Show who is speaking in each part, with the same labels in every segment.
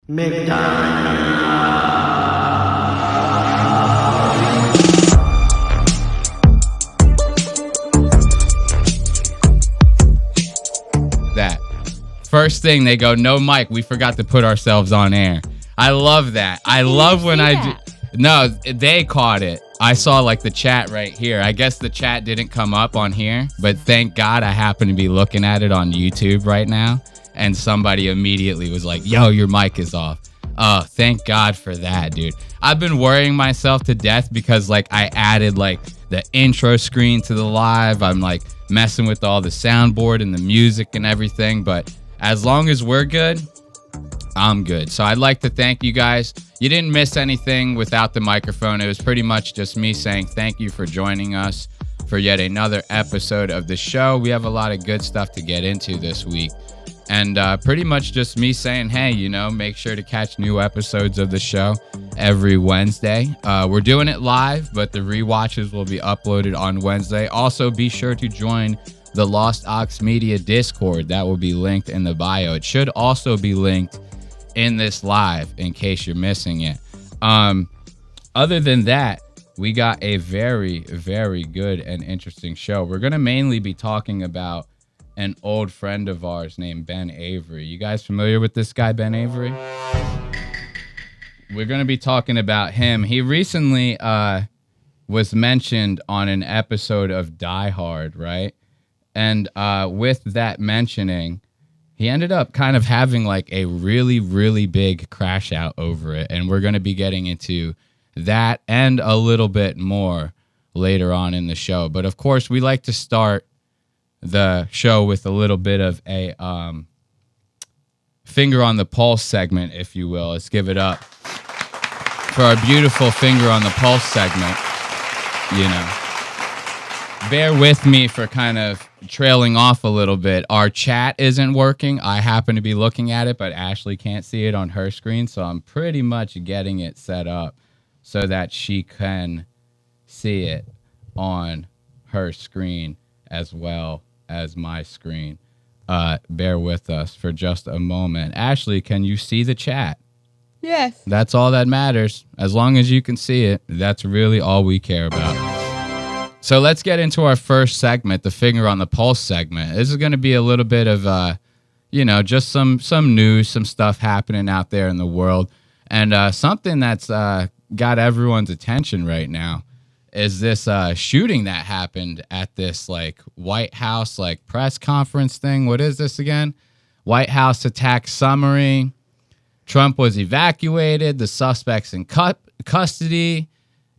Speaker 1: That first thing they go, no mic, we forgot to put ourselves on air. I love that. I love when I do. No, they caught it. I saw like the chat right here. I guess the chat didn't come up on here, but thank God I happen to be looking at it on YouTube right now. And somebody immediately was like, yo, your mic is off. Oh, thank God for that, dude. I've been worrying myself to death because like I added like the intro screen to the live. I'm like messing with all the soundboard and the music and everything. But as long as we're good, I'm good. So I'd like to thank you guys. You didn't miss anything without the microphone. It was pretty much just me saying thank you for joining us for yet another episode of the show. We have a lot of good stuff to get into this week. And pretty much just me saying, hey, you know, make sure to catch new episodes of the show every Wednesday. We're doing it live, but the rewatches will be uploaded on Wednesday. Also, be sure to join the Lost Ox Media Discord. That will be linked in the bio. It should also be linked in this live in case you're missing it. Other than that, we got a very, very good and interesting show. We're going to mainly be talking about an old friend of ours named Ben Avery. You guys familiar with this guy, Ben Avery? We're going to be talking about him. He recently was mentioned on an episode of Die Hard, right? And with that mentioning, he ended up kind of having like a really, really big crash out over it. And we're going to be getting into that and a little bit more later on in the show. But of course, we like to start the show with a little bit of a finger on the pulse segment, if you will. Let's give it up for our beautiful finger on the pulse segment. You know, bear with me for kind of trailing off a little bit. Our chat isn't working. I happen to be looking at it, but Ashley can't see it on her screen, so I'm pretty much getting it set up so that she can see it on her screen as well as my screen. Bear with us for just a moment. Ashley, can you see the chat?
Speaker 2: Yes.
Speaker 1: That's all that matters. As long as you can see it, that's really all we care about. So let's get into our first segment, the finger on the pulse segment. This is going to be a little bit of, you know, just some news, some stuff happening out there in the world. And something that's got everyone's attention right now is this shooting that happened at this like White House like press conference thing. What is this again? White House attack summary. Trump was evacuated. The suspects in custody.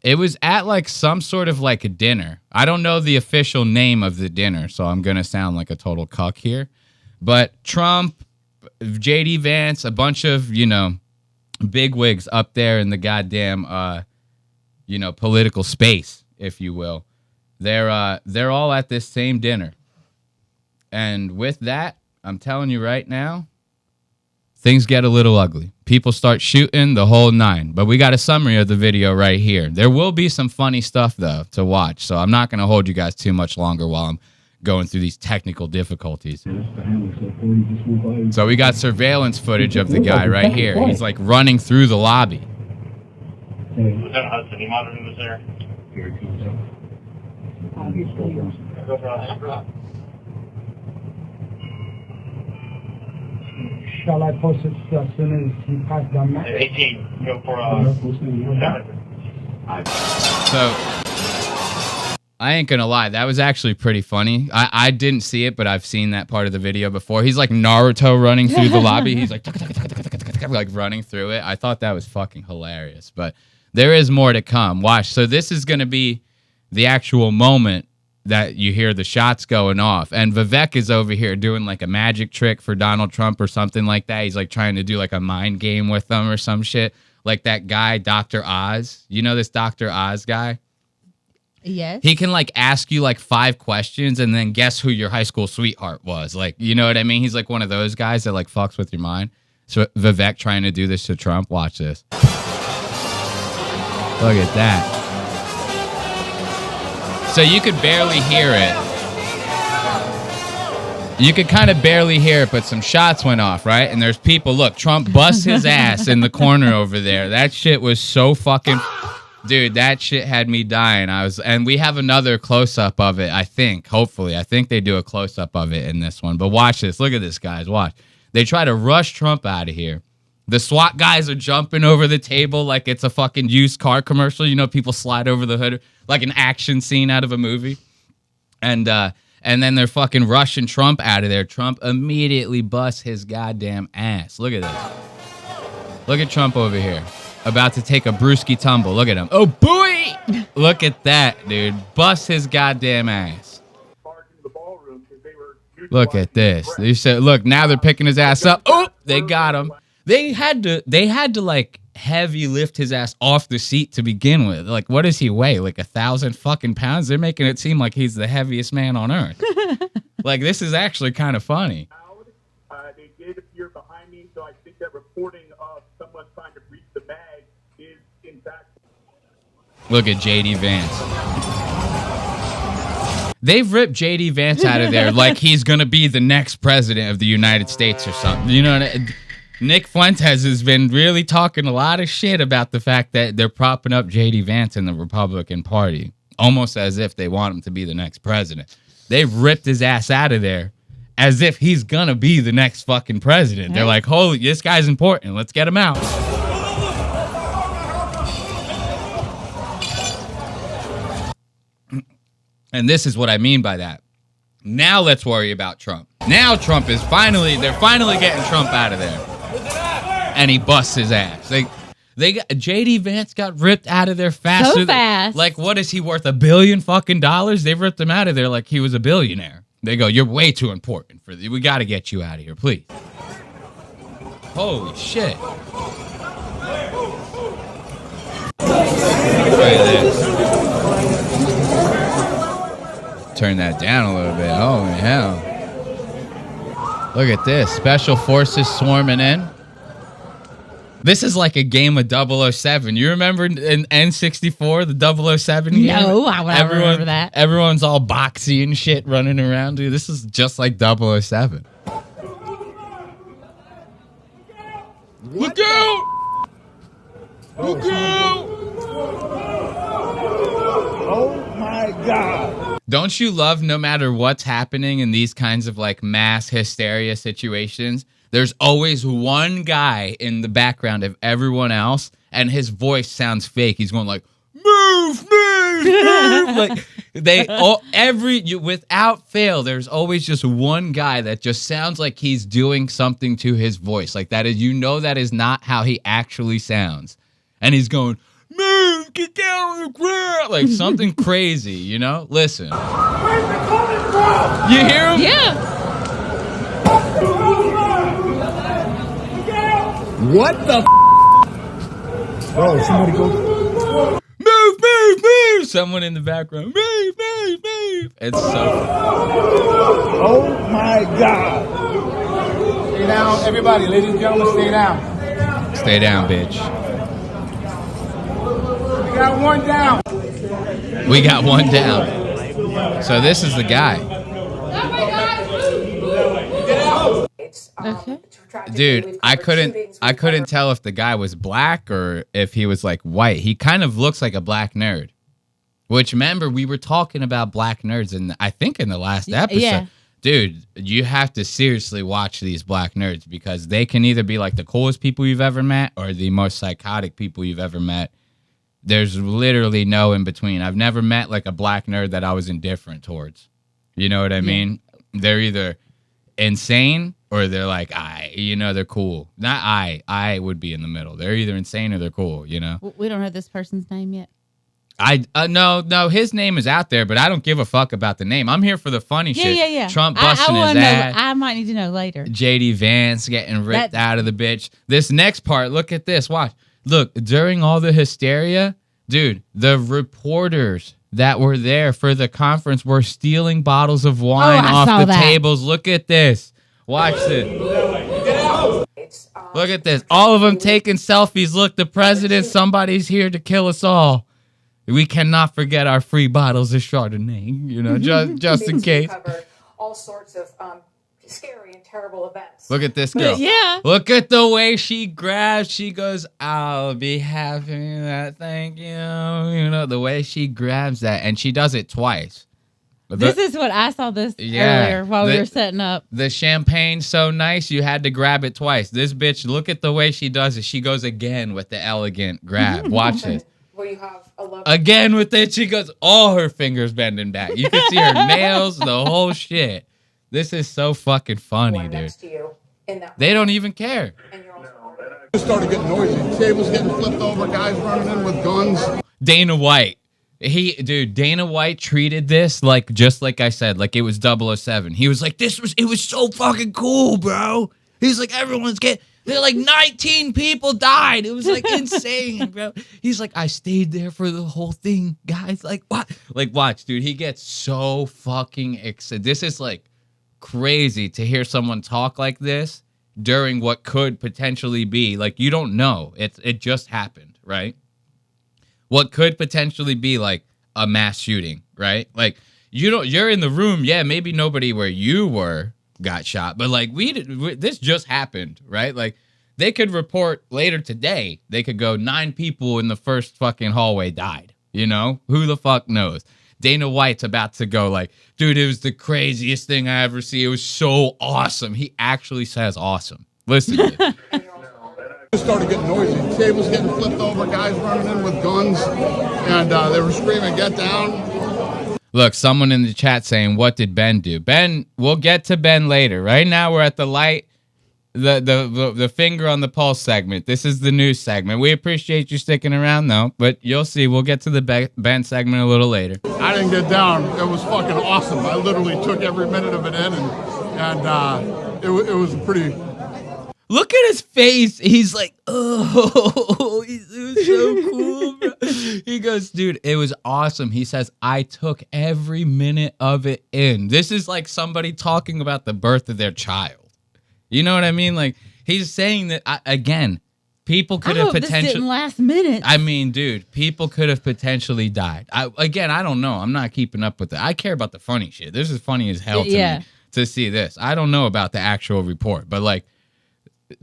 Speaker 1: It was at like some sort of like a dinner. I don't know the official name of the dinner, so I'm going to sound like a total cuck here. But Trump, J.D. Vance, a bunch of, you know, bigwigs up there in the goddamn you know, political space, if you will. They're all at this same dinner. And with that, I'm telling you right now, things get a little ugly. People start shooting the whole nine. But we got a summary of the video right here. There will be some funny stuff, though, to watch. So I'm not going to hold you guys too much longer while I'm going through these technical difficulties. So we got surveillance footage of the guy right here. He's like running through the lobby.
Speaker 3: Lieutenant Hudson, you monitoring this area? Here it comes up.
Speaker 4: Shall I post it as soon as he passes down there?
Speaker 3: 18, go for
Speaker 1: So I ain't gonna lie, that was actually pretty funny. I didn't see it, but I've seen that part of the video before. He's like Naruto running through the lobby. He's like running through it. I thought that was fucking hilarious, but there is more to come. Watch. So this is gonna be the actual moment that you hear the shots going off. And Vivek is over here doing like a magic trick for Donald Trump or something like that. He's like trying to do like a mind game with them or some shit. Like that guy, Dr. Oz. You know this Dr. Oz guy?
Speaker 2: Yes.
Speaker 1: He can like ask you like 5 questions and then guess who your high school sweetheart was. Like, you know what I mean? He's like one of those guys that like fucks with your mind. So Vivek trying to do this to Trump. Watch this. Look at that. So you could barely hear it. You could kind of barely hear it, but some shots went off, right? And there's people. Look, Trump busts his ass in the corner over there. That shit was so fucking... Dude, that shit had me dying. And we have another close-up of it, I think. Hopefully. I think they do a close-up of it in this one. But watch this. Look at this, guys. Watch. They try to rush Trump out of here. The SWAT guys are jumping over the table like it's a fucking used car commercial. You know, people slide over the hood like an action scene out of a movie. And then they're fucking rushing Trump out of there. Trump immediately busts his goddamn ass. Look at this. Look at Trump over here. About to take a brewski tumble. Look at him. Oh, boy! Look at that, dude. Bust his goddamn ass. Look at this. They said, look, now they're picking his ass up. Oh, they got him. They had to like heavy lift his ass off the seat to begin with. Like, what does he weigh? Like 1,000 fucking pounds? They're making it seem like he's the heaviest man on earth. Like, this is actually kind of funny.
Speaker 3: They did appear behind me, so I think that reporting of someone trying to reach the bag is, in fact...
Speaker 1: Look at J.D. Vance. They've ripped J.D. Vance out of there like he's going to be the next president of the United States or something. You know what I mean? Nick Fuentes has been really talking a lot of shit about the fact that they're propping up J.D. Vance in the Republican Party, almost as if they want him to be the next president. They've ripped his ass out of there as if he's going to be the next fucking president. They're like, holy, this guy's important. Let's get him out. And this is what I mean by that. Now let's worry about Trump. Now Trump is they're finally getting Trump out of there. And he busts his ass. They got J.D. Vance got ripped out of there faster.
Speaker 2: So fast.
Speaker 1: Like, what is he worth? $1 billion fucking dollars? They ripped him out of there like he was a billionaire. They go, you're way too important for this. We got to get you out of here, please. Holy shit. Look at this. Turn that down a little bit. Holy hell. Look at this. Special forces swarming in. This is like a game of 007. You remember in N64, the 007 game?
Speaker 2: No, I would remember that.
Speaker 1: Everyone's all boxy and shit running around, dude. This is just like 007. Look out! Look out!
Speaker 4: Oh my God.
Speaker 1: Don't you love no matter what's happening in these kinds of like mass hysteria situations, there's always one guy in the background of everyone else, and his voice sounds fake. He's going like, move, move, move. Like without fail, there's always just one guy that just sounds like he's doing something to his voice. Like that is not how he actually sounds. And he's going, move, get down on the ground. Like something crazy, you know? Listen.
Speaker 3: Where's it coming from?
Speaker 1: You hear him?
Speaker 2: Yeah.
Speaker 4: What the Oh, somebody go.
Speaker 1: Move, move, move. Someone in the background. Move, move, move. It's so
Speaker 4: Oh my God. Stay down, everybody. Ladies and gentlemen, stay down.
Speaker 1: Stay down, bitch.
Speaker 4: We got one down.
Speaker 1: We got one down. So this is the guy.
Speaker 2: Okay.
Speaker 1: Dude, I couldn't tell if the guy was black or if he was like white. He kind of looks like a black nerd. Which, remember, we were talking about black nerds I think in the last episode.
Speaker 2: Yeah.
Speaker 1: Dude, you have to seriously watch these black nerds because they can either be like the coolest people you've ever met or the most psychotic people you've ever met. There's literally no in between. I've never met like a black nerd that I was indifferent towards. You know what I mean? They're either insane or they're like, they're cool. Not I would be in the middle. They're either insane or they're cool, you know?
Speaker 2: We don't have this person's name yet.
Speaker 1: No, his name is out there, but I don't give a fuck about the name. I'm here for the funny shit.
Speaker 2: Yeah.
Speaker 1: Trump busting his ass.
Speaker 2: I might need to know later.
Speaker 1: J.D. Vance getting ripped out of the bitch. This next part, look at this. Watch. Look, during all the hysteria, dude, the reporters that were there for the conference were stealing bottles of wine off the tables. Look at this. Watch this. Look at this. All of them taking selfies. Look, the president, somebody's here to kill us all. We cannot forget our free bottles of Chardonnay, you know, just in case.
Speaker 5: Cover all sorts of scary and terrible events.
Speaker 1: Look at this girl.
Speaker 2: Yeah.
Speaker 1: Look at the way she grabs. She goes, I'll be happy that thank you. You know, the way she grabs that. And she does it twice.
Speaker 2: This is what I saw earlier while we were setting up.
Speaker 1: The champagne's so nice, you had to grab it twice. This bitch, look at the way she does it. She goes again with the elegant grab. Watch it.
Speaker 5: Where you have a love
Speaker 1: Again with it, she goes, all her fingers bending back. You can see her nails, the whole shit. This is so fucking funny, dude.
Speaker 5: next to you in that
Speaker 1: They don't even care.
Speaker 5: and you're also
Speaker 4: It started getting noisy. Tables getting flipped over, guys running in with guns.
Speaker 1: Dana White. Dana White treated this like, just like I said, like it was 007. He was like, it was so fucking cool, bro. He's like, they're like 19 people died. It was like insane, bro. He's like, I stayed there for the whole thing, guys. Like, what? Like, watch, dude. He gets so fucking excited. This is like crazy to hear someone talk like this during what could potentially be, like, you don't know. It just happened, right? What could potentially be like a mass shooting, right? Like, you're in the room, yeah, maybe nobody where you were got shot, but like this just happened, right? Like, they could report later today, they could go 9 people in the first fucking hallway died, you know? Who the fuck knows? Dana White's about to go like, dude, it was the craziest thing I ever see. It was so awesome. He actually says awesome. Listen to this.
Speaker 4: It started getting noisy. Tables getting flipped over, guys running in with guns, and they were screaming, "Get down!"
Speaker 1: Look, someone in the chat saying, what did Ben do? Ben, we'll get to Ben later. Right now, we're at the light, the finger on the pulse segment. This is the news segment. We appreciate you sticking around, though, but you'll see. We'll get to the Ben segment a little later.
Speaker 4: I didn't get down. It was fucking awesome. I literally took every minute of it in, and it was pretty.
Speaker 1: Look at his face. He's like, oh, it was so cool, bro. He goes, dude, it was awesome. He says, I took every minute of it in. This is like somebody talking about the birth of their child. You know what I mean? Like, he's saying that, again, people could have potentially...
Speaker 2: this didn't last minute.
Speaker 1: I mean, dude, people could have potentially died. I don't know. I'm not keeping up with it. I care about the funny shit. This is funny as hell to me to see this. I don't know about the actual report, but like,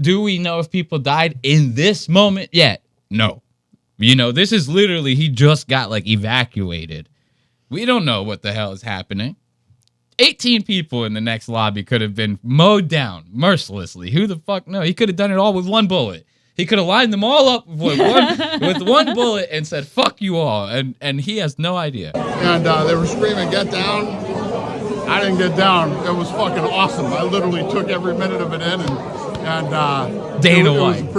Speaker 1: do we know if people died in this moment yet? No. You know, this is literally, he just got like evacuated. We don't know what the hell is happening. 18 people in the next lobby could have been mowed down mercilessly. Who the fuck knows? He could have done it all with one bullet. He could have lined them all up with one bullet and said, fuck you all. And he has no idea.
Speaker 4: And they were screaming, "Get down!" I didn't get down. It was fucking awesome. I literally took every minute of it in, and
Speaker 1: Dana
Speaker 4: it
Speaker 1: White.
Speaker 4: was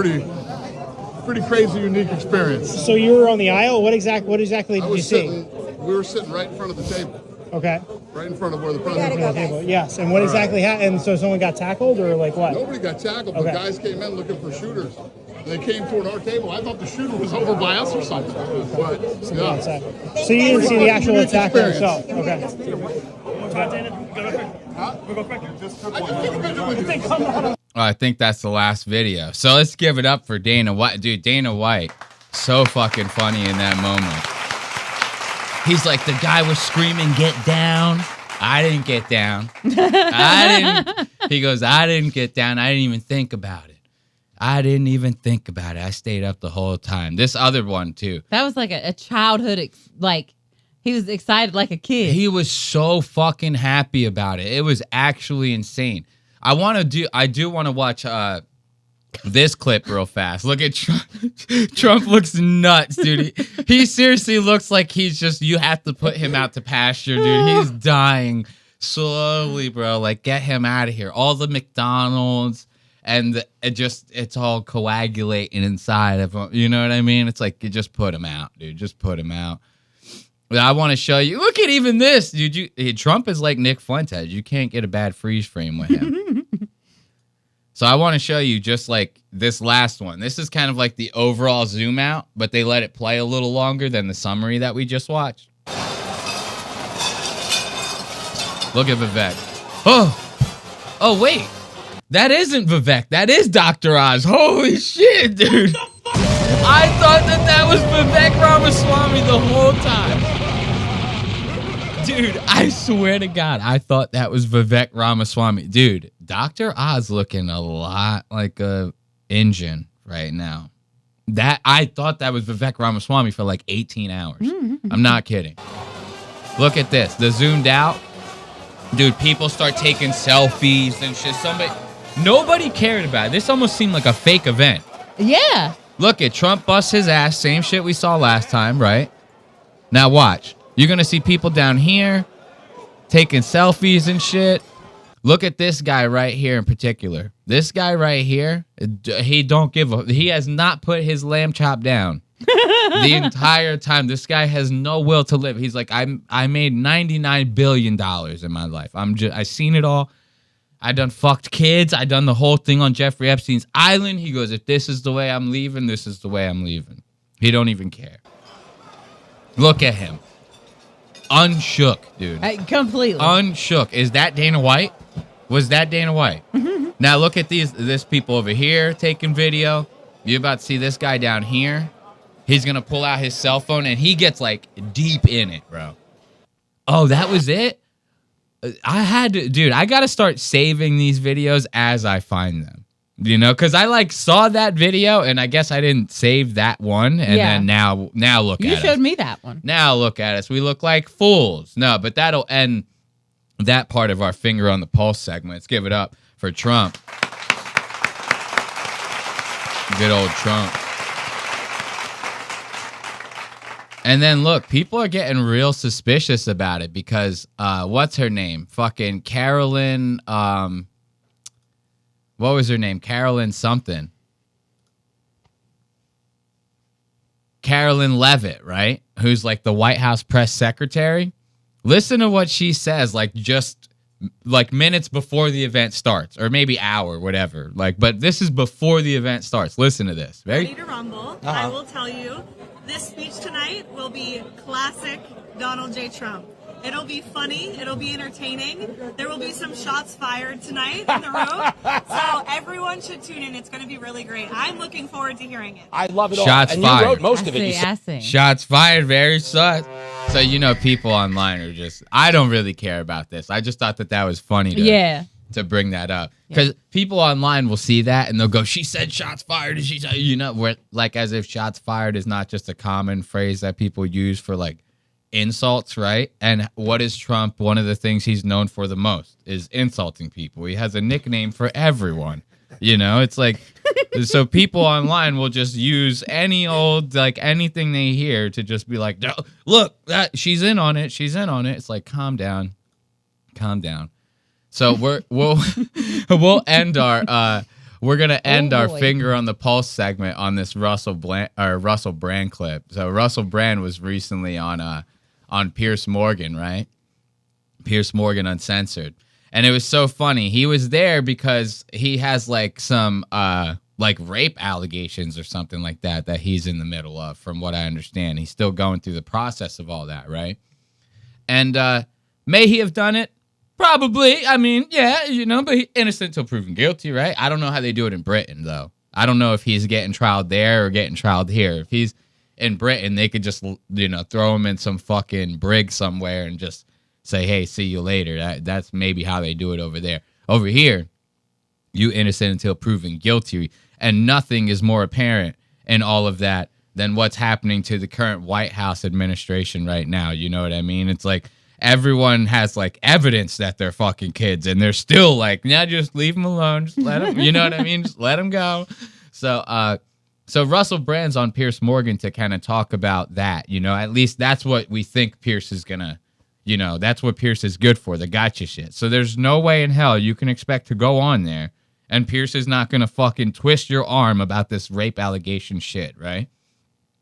Speaker 4: pretty crazy, unique experience.
Speaker 6: So you were on the aisle. What exactly did you see?
Speaker 4: We were sitting right in front of the table.
Speaker 6: Okay.
Speaker 4: Right in front of where the president
Speaker 6: On the table. Yes. And what exactly happened? So someone got tackled, or like what?
Speaker 4: Nobody got tackled, but guys came in looking for shooters. They came toward our table. I thought the shooter was over by us or something. But, yeah.
Speaker 6: So you didn't see the actual attack yourself? Okay.
Speaker 1: I think that's the last video. So let's give it up for Dana White. Dude, Dana White, so fucking funny in that moment. He's like, the guy was screaming, "Get down." I didn't get down. He goes, I didn't get down. I didn't even think about it. I stayed up the whole time. This other one, too.
Speaker 2: That was like a childhood, he was excited like a kid.
Speaker 1: He was so fucking happy about it. It was actually insane. I do want to watch this clip real fast. Look at Trump. Trump looks nuts, dude. He seriously looks like you have to put him out to pasture, dude. He's dying slowly, bro. Like, get him out of here. All the McDonald's and it's all coagulating inside of him. You know what I mean? It's like, you just put him out, dude. Just put him out. I want to show you. Look at even this, dude. Trump is like Nick Fuentes. You can't get a bad freeze frame with him. So I want to show you just like this last one. This is kind of like the overall zoom out, but they let it play a little longer than the summary that we just watched. Look at Vivek. Oh, wait. That isn't Vivek. That is Dr. Oz. Holy shit, dude. I thought that was Vivek Ramaswamy the whole time. Dude, I swear to God, I thought that was Vivek Ramaswamy. Dude, Dr. Oz looking a lot like a engine right now. That I thought that was Vivek Ramaswamy for like 18 hours. I'm not kidding. Look at this. The zoomed out. Dude, people start taking selfies and shit. Nobody cared about it. This almost seemed like a fake event.
Speaker 2: Yeah.
Speaker 1: Look at Trump bust his ass. Same shit we saw last time, right? Now watch. You're going to see people down here taking selfies and shit. Look at this guy right here in particular. This guy right here, he has not put his lamb chop down the entire time. This guy has no will to live. He's like, I made $99 billion in my life. I seen it all. I done fucked kids. I done the whole thing on Jeffrey Epstein's island. He goes, if this is the way I'm leaving, this is the way I'm leaving. He don't even care. Look at him. Unshook, dude.
Speaker 2: Completely.
Speaker 1: Unshook. Is that Dana White? Was that Dana White? Now look at this people over here taking video. You're about to see this guy down here. He's going to pull out his cell phone, and he gets, like, deep in it, bro. Oh, that was it? I got to start saving these videos as I find them. You know, because I, like, saw that video, and I guess I didn't save that one. And then now look at us.
Speaker 2: You showed me that one.
Speaker 1: Now look at us. We look like fools. No, but that'll end that part of our finger on the pulse segment. Let's give it up for Trump. Good old Trump. And then look, people are getting real suspicious about it because what's her name? Fucking Carolyn. What was her name? Carolyn something. Carolyn Leavitt, right? Who's like the White House press secretary. Listen to what she says, like just like minutes before the event starts, or maybe hour, whatever. Like, but this is before the event starts. Listen to this.
Speaker 7: Ready to rumble. I will tell you, this speech tonight will be classic Donald J. Trump. It'll be funny. It'll be entertaining. There will be some shots fired tonight in the room. So everyone should tune in. It's going to be really great. I'm looking forward to hearing it.
Speaker 8: I love it
Speaker 1: shots
Speaker 8: all. And
Speaker 1: fired.
Speaker 8: you wrote most of it.
Speaker 2: I see.
Speaker 1: Shots fired. Very sus. So, you know, people online are just, I don't really care about this. I just thought that was funny to bring that up. Because people online will see that and they'll go, she said shots fired. And she said, you know, where, like as if shots fired is not just a common phrase that people use for like insults, right? And what is Trump? One of the things he's known for the most is insulting people. He has a nickname for everyone. You know, it's like, so people online will just use any old, like anything they hear to just be like, no, look, she's in on it. She's in on it. It's like, calm down. Calm down. So we'll end our, we're going to end our finger on the pulse segment on this Russell Brand clip. So Russell Brand was recently on Piers Morgan, right? Piers Morgan Uncensored. And it was so funny. He was there because he has like some like rape allegations or something like that he's in the middle of, from what I understand. He's still going through the process of all that, right? And may he have done it? Probably. I mean, yeah, you know, but innocent until proven guilty, right? I don't know how they do it in Britain, though. I don't know if he's getting trialed there or getting trialed here. If he's in Britain, they could just, you know, throw him in some fucking brig somewhere and just say, hey, see you later. That's maybe how they do it over there. Over here, you innocent until proven guilty, and nothing is more apparent in all of that than what's happening to the current White House administration right now. You know what I mean? It's like everyone has like evidence that they're fucking kids, and they're still like, nah, just leave them alone. Just let them, you know what I mean? Just let them go. So Russell Brand's on Piers Morgan to kind of talk about that. You know, at least that's what we think Piers is going to, you know, that's what Piers is good for, the gotcha shit. So there's no way in hell you can expect to go on there and Piers is not going to fucking twist your arm about this rape allegation shit, right?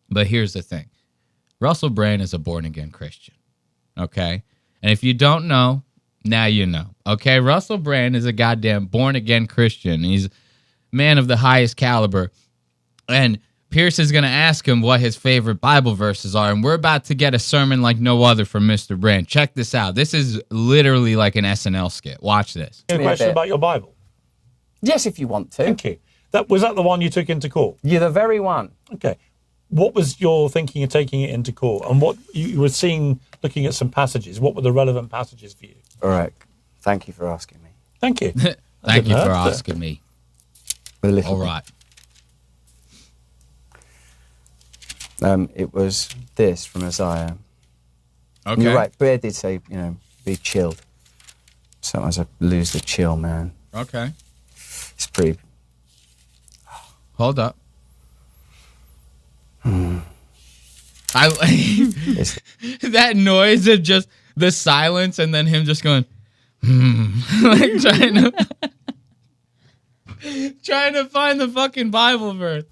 Speaker 1: But here's the thing. Russell Brand is a born-again Christian, okay? And if you don't know, now you know, okay? Russell Brand is a goddamn born-again Christian. He's a man of the highest caliber. And Piers is going to ask him what his favorite Bible verses are, and we're about to get a sermon like no other from Mr. Brand. Check this out. This is literally like an SNL skit. Watch this.
Speaker 9: A question about your Bible?
Speaker 8: Yes, if you want to.
Speaker 9: Thank you. Was that the one you took into court?
Speaker 8: You're the very one.
Speaker 9: Okay. What was your thinking of taking it into court? And what you were seeing, looking at some passages, what were the relevant passages for you?
Speaker 8: All right. Thank you for asking me.
Speaker 9: Thank you.
Speaker 1: Thank you for
Speaker 9: know that.
Speaker 1: asking me.
Speaker 8: A little
Speaker 1: All
Speaker 8: bit.
Speaker 1: right.
Speaker 8: It was this from Isaiah.
Speaker 1: Okay.
Speaker 8: You're right. Bear did say, be chilled. Sometimes I lose the chill, man.
Speaker 1: Okay.
Speaker 8: It's pretty.
Speaker 1: Hold up. I
Speaker 8: It's,
Speaker 1: that noise of just the silence and then him just going, like trying to find the fucking Bible verse.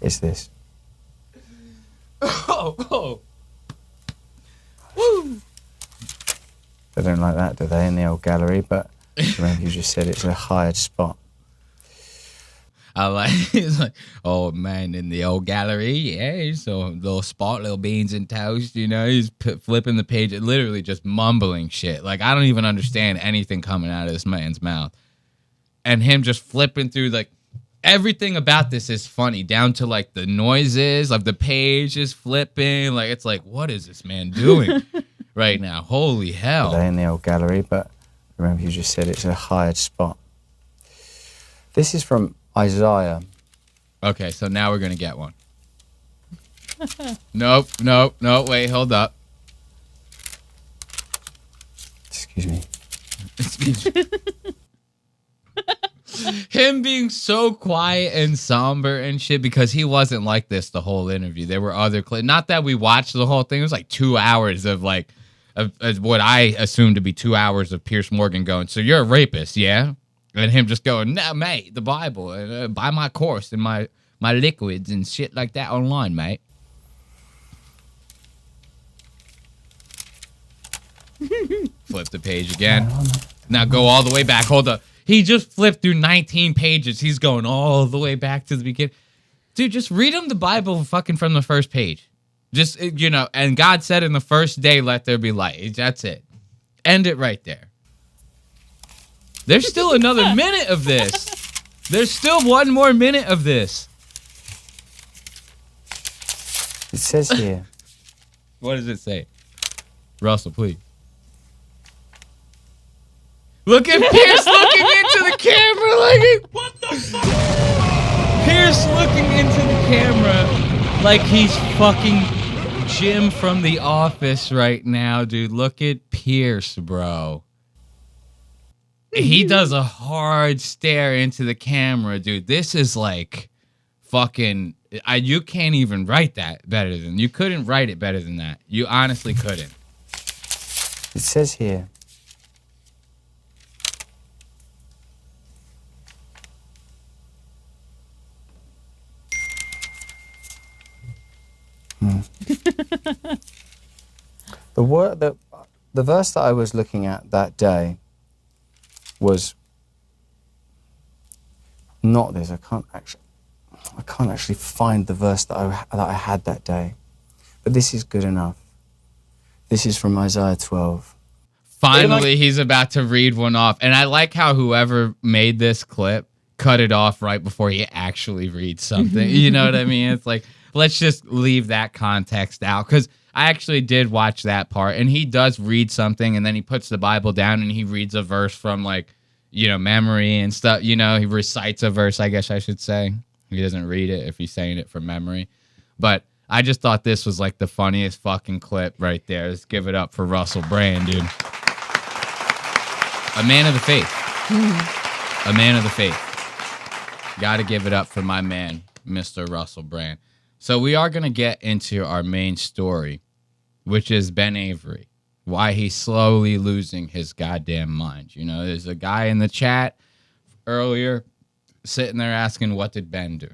Speaker 8: it's this.
Speaker 1: Oh. Woo.
Speaker 8: They don't like that, do they, in the old gallery? But remember, you just said it's a hired spot.
Speaker 1: I like, he's like, oh man, in the old gallery, yeah, so little spot, little beans and toast, he's flipping the page, literally just mumbling shit. Like, I don't even understand anything coming out of this man's mouth. And him just flipping through, like, everything about this is funny, down to, like, the noises of the page is flipping. Like, it's like, what is this man doing right now? Holy hell.
Speaker 8: They're in the old gallery, but remember, you just said it's a hired spot. This is from Isaiah.
Speaker 1: Okay, so now we're going to get one. Nope, wait, hold up.
Speaker 8: Excuse me.
Speaker 1: Him being so quiet and somber and shit, because he wasn't like this the whole interview. There were other clips. Not that we watched the whole thing. It was like 2 hours of like, of what I assumed to be 2 hours of Pierce Morgan going, so you're a rapist, yeah? And him just going, no, mate, the Bible, buy my course and my liquids and shit like that online, mate. Flip the page again. Now go all the way back. Hold up. He just flipped through 19 pages. He's going all the way back to the beginning. Dude, just read him the Bible fucking from the first page. Just, and God said in the first day, let there be light. That's it. End it right there. There's still another minute of this. There's still one more minute of this.
Speaker 8: It says here.
Speaker 1: What does it say? Russell, please. Look at Pierce looking into the camera like what the fuck? Pierce looking into the camera like he's fucking Jim from The Office right now, dude. Look at Pierce, bro. He does a hard stare into the camera, dude. This is like fucking... you can't even write that better than... You couldn't write it better than that. You honestly couldn't.
Speaker 8: It says here. The verse that I was looking at that day was not this. I can't actually find the verse that I had that day, but this is good enough. This is from Isaiah 12.
Speaker 1: Finally, he's about to read one off, and I like how whoever made this clip cut it off right before he actually reads something. You know what I mean? It's like, let's just leave that context out, because I actually did watch that part, and he does read something, and then he puts the Bible down, and he reads a verse from, like, memory and stuff. He recites a verse, I guess I should say. He doesn't read it if he's saying it from memory. But I just thought this was, like, the funniest fucking clip right there. Let's give it up for Russell Brand, dude. A man of the faith. A man of the faith. Got to give it up for my man, Mr. Russell Brand. So we are going to get into our main story, which is Ben Avery. Why he's slowly losing his goddamn mind. There's a guy in the chat earlier sitting there asking, what did Ben do?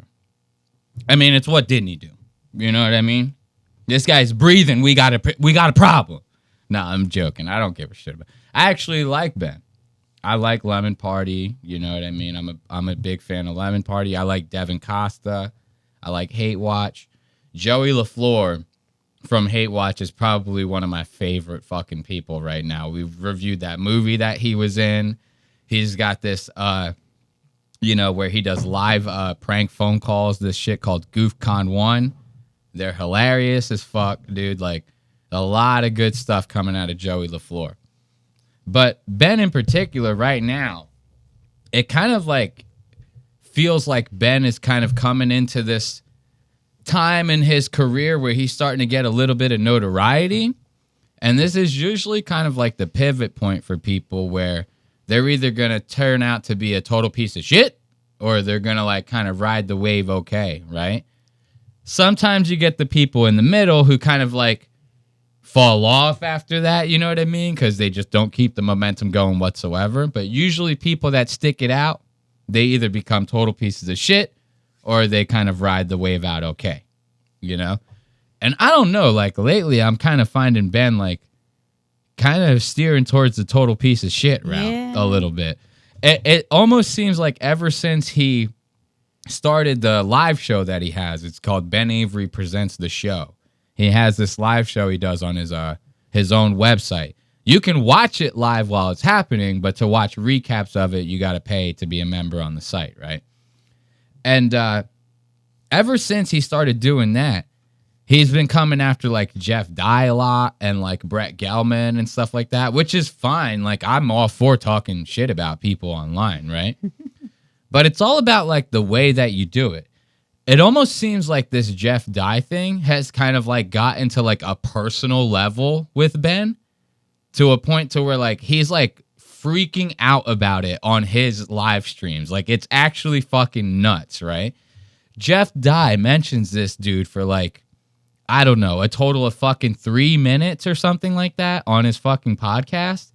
Speaker 1: I mean, it's what didn't he do? You know what I mean? This guy's breathing. We got a problem. No, I'm joking. I don't give a shit about it. I actually like Ben. I like Lemon Party. You know what I mean? I'm a big fan of Lemon Party. I like Devin Costa. I like Hate Watch. Joey LaFleur from Hate Watch is probably one of my favorite fucking people right now. We've reviewed that movie that he was in. He's got this, where he does live prank phone calls, this shit called GoofCon 1. They're hilarious as fuck, dude. Like, A lot of good stuff coming out of Joey LaFleur. But Ben in particular right now, it kind of like feels like Ben is kind of coming into this time in his career where he's starting to get a little bit of notoriety. And this is usually kind of like the pivot point for people where they're either going to turn out to be a total piece of shit or they're going to like kind of ride the wave okay, right? Sometimes you get the people in the middle who kind of like fall off after that, you know what I mean? Because they just don't keep the momentum going whatsoever. But usually people that stick it out, they either become total pieces of shit or they kind of ride the wave out okay, you know? And I don't know, like lately I'm kind of finding Ben like kind of steering towards the total piece of shit route a little bit. It almost seems like ever since he started the live show that he has, it's called Ben Avery Presents the Show. He has this live show he does on his own website. You can watch it live while it's happening, but to watch recaps of it, you got to pay to be a member on the site, right? And ever since he started doing that, he's been coming after like Jeff Dye a lot and like Brett Gelman and stuff like that, which is fine. Like I'm all for talking shit about people online, right? But it's all about like the way that you do it. It almost seems like this Jeff Dye thing has kind of like got into like a personal level with Ben to a point to where like he's like freaking out about it on his live streams. Like it's actually fucking nuts, right? Jeff Dye mentions this dude for like, I don't know, a total of fucking 3 minutes or something like that on his fucking podcast.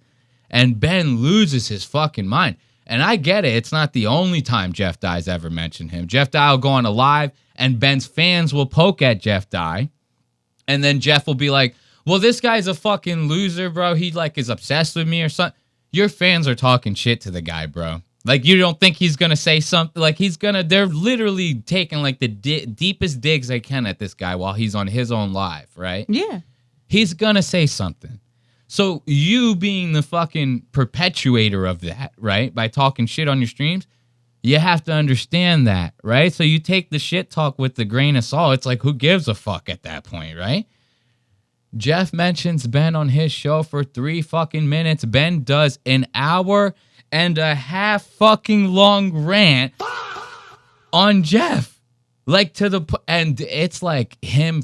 Speaker 1: And Ben loses his fucking mind. And I get it. It's not the only time Jeff Dye's ever mentioned him. Jeff Dye will go on a live and Ben's fans will poke at Jeff Dye. And then Jeff will be like, well, this guy's a fucking loser, bro. He like is obsessed with me or something. Your fans are talking shit to the guy, bro. Like, you don't think he's going to say something? Like, they're literally taking, like, the deepest digs they can at this guy while he's on his own live, right?
Speaker 2: Yeah.
Speaker 1: He's going to say something. So, you being the fucking perpetuator of that, right, by talking shit on your streams, you have to understand that, right? So, you take the shit talk with the grain of salt. It's like, who gives a fuck at that point, right? Jeff mentions Ben on his show for 3 fucking minutes. Ben does an hour and a half fucking long rant on Jeff. Like and it's like him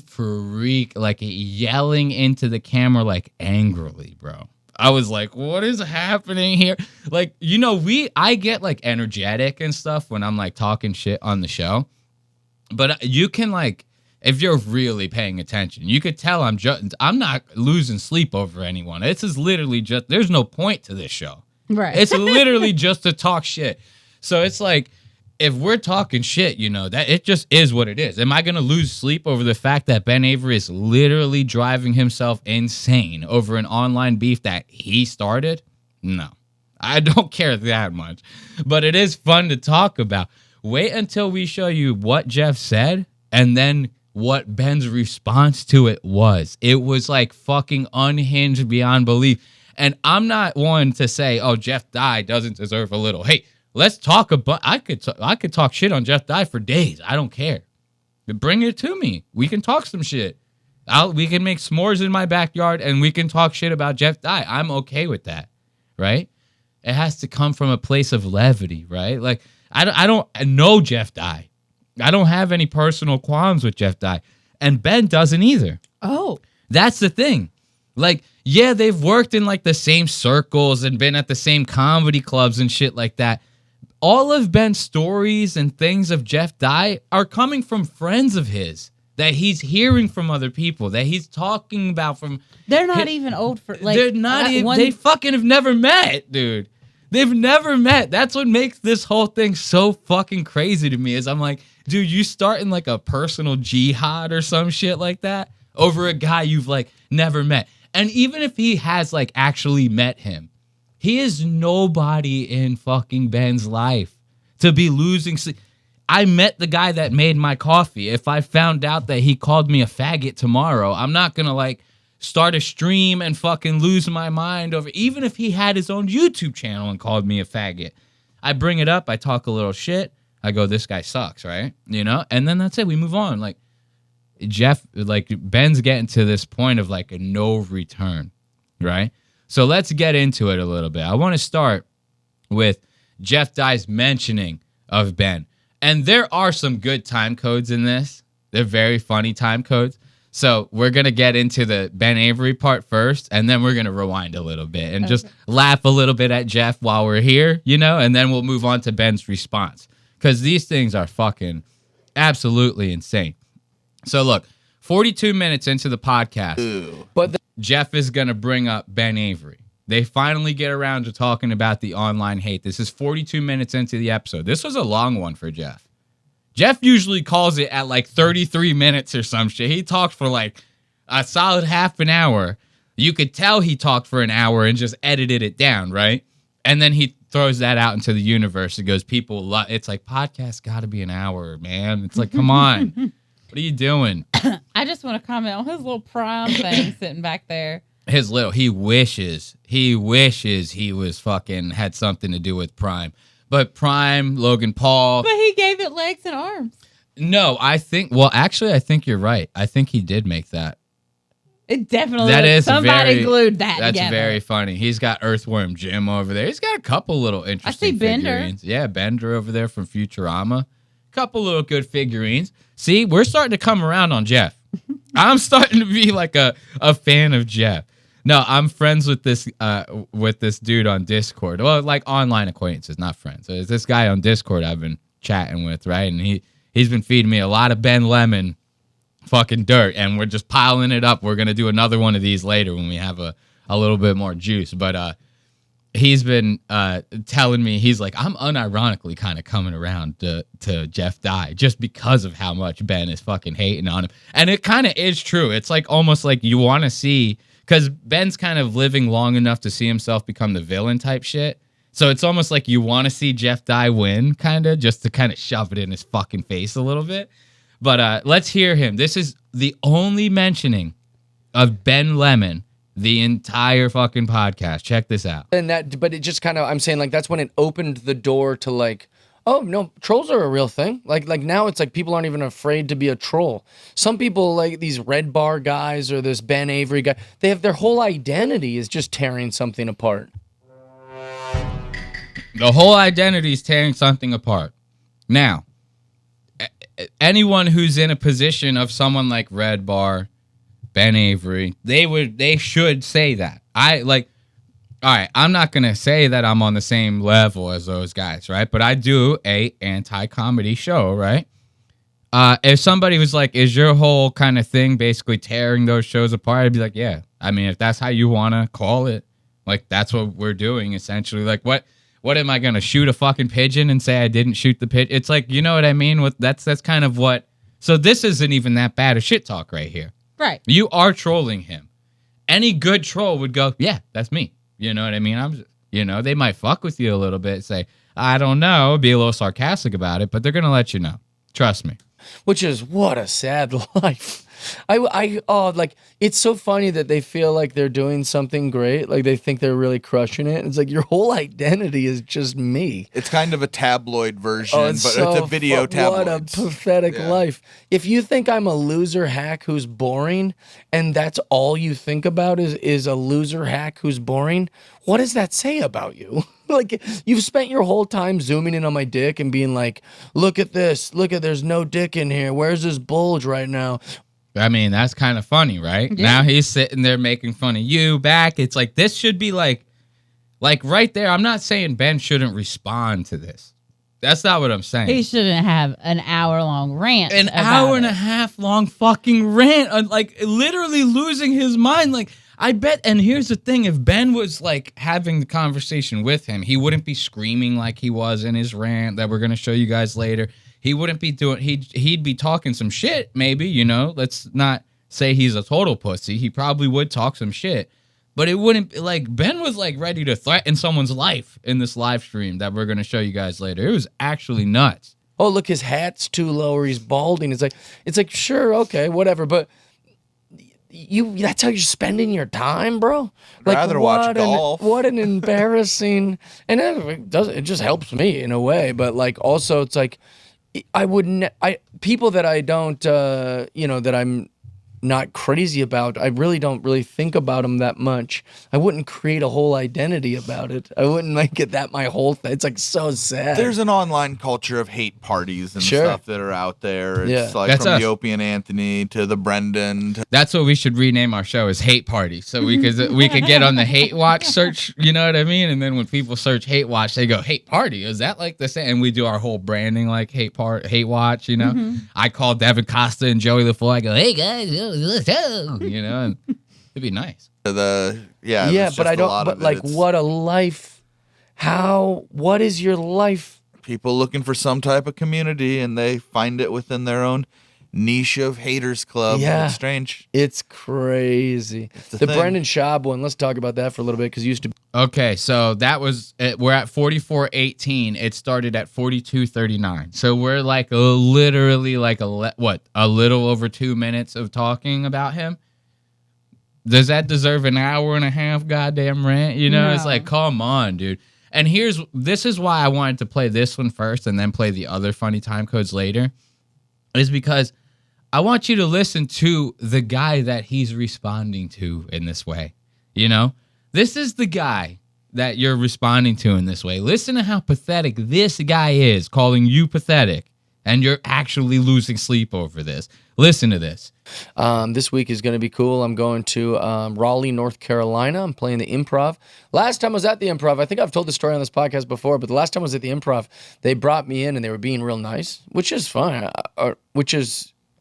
Speaker 1: like yelling into the camera like angrily, bro. I was like, what is happening here? Like, you know, I get like energetic and stuff when I'm like talking shit on the show. But you can like, if you're really paying attention, you could tell I'm not losing sleep over anyone. This is literally just, there's no point to this show.
Speaker 2: Right.
Speaker 1: It's literally just to talk shit. So it's like, if we're talking shit, you know, that it just is what it is. Am I going to lose sleep over the fact that Ben Avery is literally driving himself insane over an online beef that he started? No, I don't care that much. But it is fun to talk about. Wait until we show you what Jeff said and then what Ben's response to it was. It was like fucking unhinged beyond belief. And I'm not one to say, oh, Jeff Dye doesn't deserve a little. Hey, let's talk about. I could talk shit on Jeff Dye for days. I don't care. Bring it to me. We can talk some shit. We can make s'mores in my backyard and we can talk shit about Jeff Dye. I'm okay with that, right? It has to come from a place of levity, right? Like I don't know Jeff Dye. I don't have any personal qualms with Jeff Dye, and Ben doesn't either.
Speaker 2: Oh,
Speaker 1: that's the thing. Like, yeah, they've worked in like the same circles and been at the same comedy clubs and shit like that. All of Ben's stories and things of Jeff Dye are coming from friends of his that he's hearing from other people, that he's talking about from.
Speaker 2: They're not even old for like.
Speaker 1: They're not even. They fucking have never met, dude. They've never met. That's what makes this whole thing so fucking crazy to me. Is I'm like, dude, you starting like a personal jihad or some shit like that over a guy you've like never met. And even if he has like actually met him, he is nobody in fucking Ben's life to be losing sleep. I met the guy that made my coffee. If I found out that he called me a faggot tomorrow, I'm not going to like start a stream and fucking lose my mind over, even if he had his own YouTube channel and called me a faggot. I bring it up. I talk a little shit. I go, this guy sucks, right? You know? And then that's it. We move on. Like, Jeff, like Ben's getting to this point of like a no return, right? So let's get into it a little bit. I want to start with Jeff Dye's mentioning of Ben. And there are some good time codes in this. They're very funny time codes. So we're going to get into the Ben Avery part first, and then we're going to rewind a little bit and just laugh a little bit at Jeff while we're here, you know, and then we'll move on to Ben's response. Because these things are fucking absolutely insane. So look, 42 minutes into the podcast, Jeff is going to bring up Ben Avery. They finally get around to talking about the online hate. This is 42 minutes into the episode. This was a long one for Jeff. Jeff usually calls it at like 33 minutes or some shit. He talked for like a solid half an hour. You could tell he talked for an hour and just edited it down, right? And then he throws that out into the universe. It goes, people love. It's like, podcast got to be an hour, man. It's like, come on. What are you doing?
Speaker 2: I just want to comment on his little prime thing sitting back there.
Speaker 1: He wishes he was fucking had something to do with Prime. But Prime, Logan Paul.
Speaker 2: But he gave it legs and arms.
Speaker 1: No, I think you're right. I think he did make that.
Speaker 2: It definitely
Speaker 1: that is
Speaker 2: somebody glued that
Speaker 1: That's
Speaker 2: together.
Speaker 1: very funny. He's got Earthworm Jim over there. He's got a couple little interesting figurines.
Speaker 2: Bender.
Speaker 1: Yeah, Bender over there from Futurama. Couple little good figurines. See, we're starting to come around on Jeff. I'm starting to be like a fan of Jeff. No, I'm friends with this dude on Discord. Well, like online acquaintances, not friends. There's this guy on Discord I've been chatting with, right? And he's been feeding me a lot of Ben Lemon fucking dirt, and we're just piling it up. We're gonna do another one of these later when we have a little bit more juice. But he's been telling me, he's like, I'm unironically kind of coming around to Jeff Dye just because of how much Ben is fucking hating on him. And it kind of is true. It's like almost like you want to see, because Ben's kind of living long enough to see himself become the villain type shit. So it's almost like you want to see Jeff Dye win, kind of, just to kind of shove it in his fucking face a little bit. But let's hear him. This is the only mentioning of Ben Lemon the entire fucking podcast. Check this out.
Speaker 10: But it just kind of, I'm saying, like, that's when it opened the door to, like, oh no, trolls are a real thing. Like now it's like people aren't even afraid to be a troll. Some people, like these Red Bar guys or this Ben Avery guy, they have their whole identity is just tearing something apart.
Speaker 1: The whole identity is tearing something apart. Now, anyone who's in a position of someone like Red Bar, Ben Avery, they should say that. All right, I'm not going to say that I'm on the same level as those guys, right? But I do a anti-comedy show, right? If somebody was like, is your whole kind of thing basically tearing those shows apart? I'd be like, yeah. I mean, if that's how you want to call it, like, that's what we're doing, essentially. Like, what am I going to shoot a fucking pigeon and say I didn't shoot the pigeon? It's like, you know what I mean? That's kind of what... So this isn't even that bad of shit talk right here.
Speaker 2: Right.
Speaker 1: You are trolling him. Any good troll would go, yeah, that's me. You know what I mean? They might fuck with you a little bit, say, I don't know, be a little sarcastic about it, but they're going to let you know. Trust me.
Speaker 10: Which is, what a sad life. Like, it's so funny that they feel like they're doing something great. Like, they think they're really crushing it. It's like, your whole identity is just me.
Speaker 11: It's kind of a tabloid version, but it's a video tabloid.
Speaker 10: What a pathetic life. If you think I'm a loser hack who's boring, and that's all you think about is a loser hack who's boring, what does that say about you? Like, you've spent your whole time zooming in on my dick and being like, look at this, there's no dick in here. Where's this bulge right now?
Speaker 1: I mean, that's kind of funny, right? Yeah. Now he's sitting there making fun of you back. It's like, this should be like right there. I'm not saying Ben shouldn't respond to this. That's not what I'm saying.
Speaker 2: He shouldn't have an hour-long rant.
Speaker 1: An hour and a half long fucking rant. Like, literally losing his mind. Like, I bet, and here's the thing, if Ben was, like, having the conversation with him, he wouldn't be screaming like he was in his rant that we're going to show you guys later. He wouldn't be doing, he'd be talking some shit, maybe, let's not say he's a total pussy. He probably would talk some shit, but it wouldn't, like, Ben was, like, ready to threaten someone's life in this live stream that we're going to show you guys later. It was actually nuts.
Speaker 10: Oh, look, his hat's too low or he's balding. It's like, sure, okay, whatever, but... that's how you're spending your time, bro?
Speaker 11: Like, rather watch golf.
Speaker 10: What an embarrassing... And it just helps me in a way, but, like, also it's like, I wouldn't. People that I don't, that I'm not crazy about. I really don't really think about them that much. I wouldn't create a whole identity about it. I wouldn't make it that my whole thing. It's like so sad.
Speaker 11: There's an online culture of hate parties and stuff that are out there. It's like
Speaker 1: That's
Speaker 11: from
Speaker 1: us.
Speaker 11: the Opie and Anthony to the Brendan.
Speaker 1: That's what we should rename our show is Hate Party. So we could get on the Hate Watch search, you know what I mean? And then when people search Hate Watch, they go, Hate Party, is that like the same? And we do our whole branding like Hate Watch, you know? I call Devin Costa and Joey LaFoy, I go, hey guys, you know, and it'd be nice.
Speaker 10: But I don't. But like, what a life! What is your life?
Speaker 11: People looking for some type of community, and they find it within their own niche of haters club.
Speaker 10: Yeah,
Speaker 11: it's strange.
Speaker 10: It's crazy. The Brendan Schaub one. Let's talk about that for a little bit because used to.
Speaker 1: Okay, so that was we're at 44:18. It started at 42:39. So we're like literally like a little over 2 minutes of talking about him. Does that deserve an hour and a half goddamn rant? You know, It's like, come on, dude. And this is why I wanted to play this one first and then play the other funny time codes later, is because I want you to listen to the guy that he's responding to in this way. You know, this is the guy that you're responding to in this way. Listen to how pathetic this guy is, calling you pathetic, and you're actually losing sleep over this. Listen to this.
Speaker 10: This week is going to be cool. I'm going to Raleigh, North Carolina. I'm playing the Improv. Last time I was at the Improv, I think I've told the story on this podcast before, but the last time I was at the Improv, they brought me in and they were being real nice, which is fine,
Speaker 1: It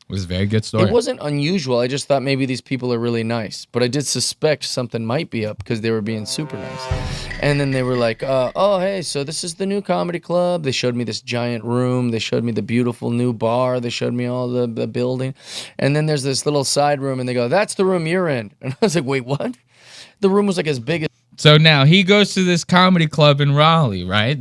Speaker 1: was a very good story.
Speaker 10: It wasn't unusual. I just thought maybe these people are really nice. But I did suspect something might be up because they were being super nice. And then they were like, oh, hey, so this is the new comedy club. They showed me this giant room. They showed me the beautiful new bar. They showed me all the building. And then there's this little side room, and they go, that's the room you're in. And I was like, wait, what? The room was like as big as...
Speaker 1: So now he goes to this comedy club in Raleigh, right?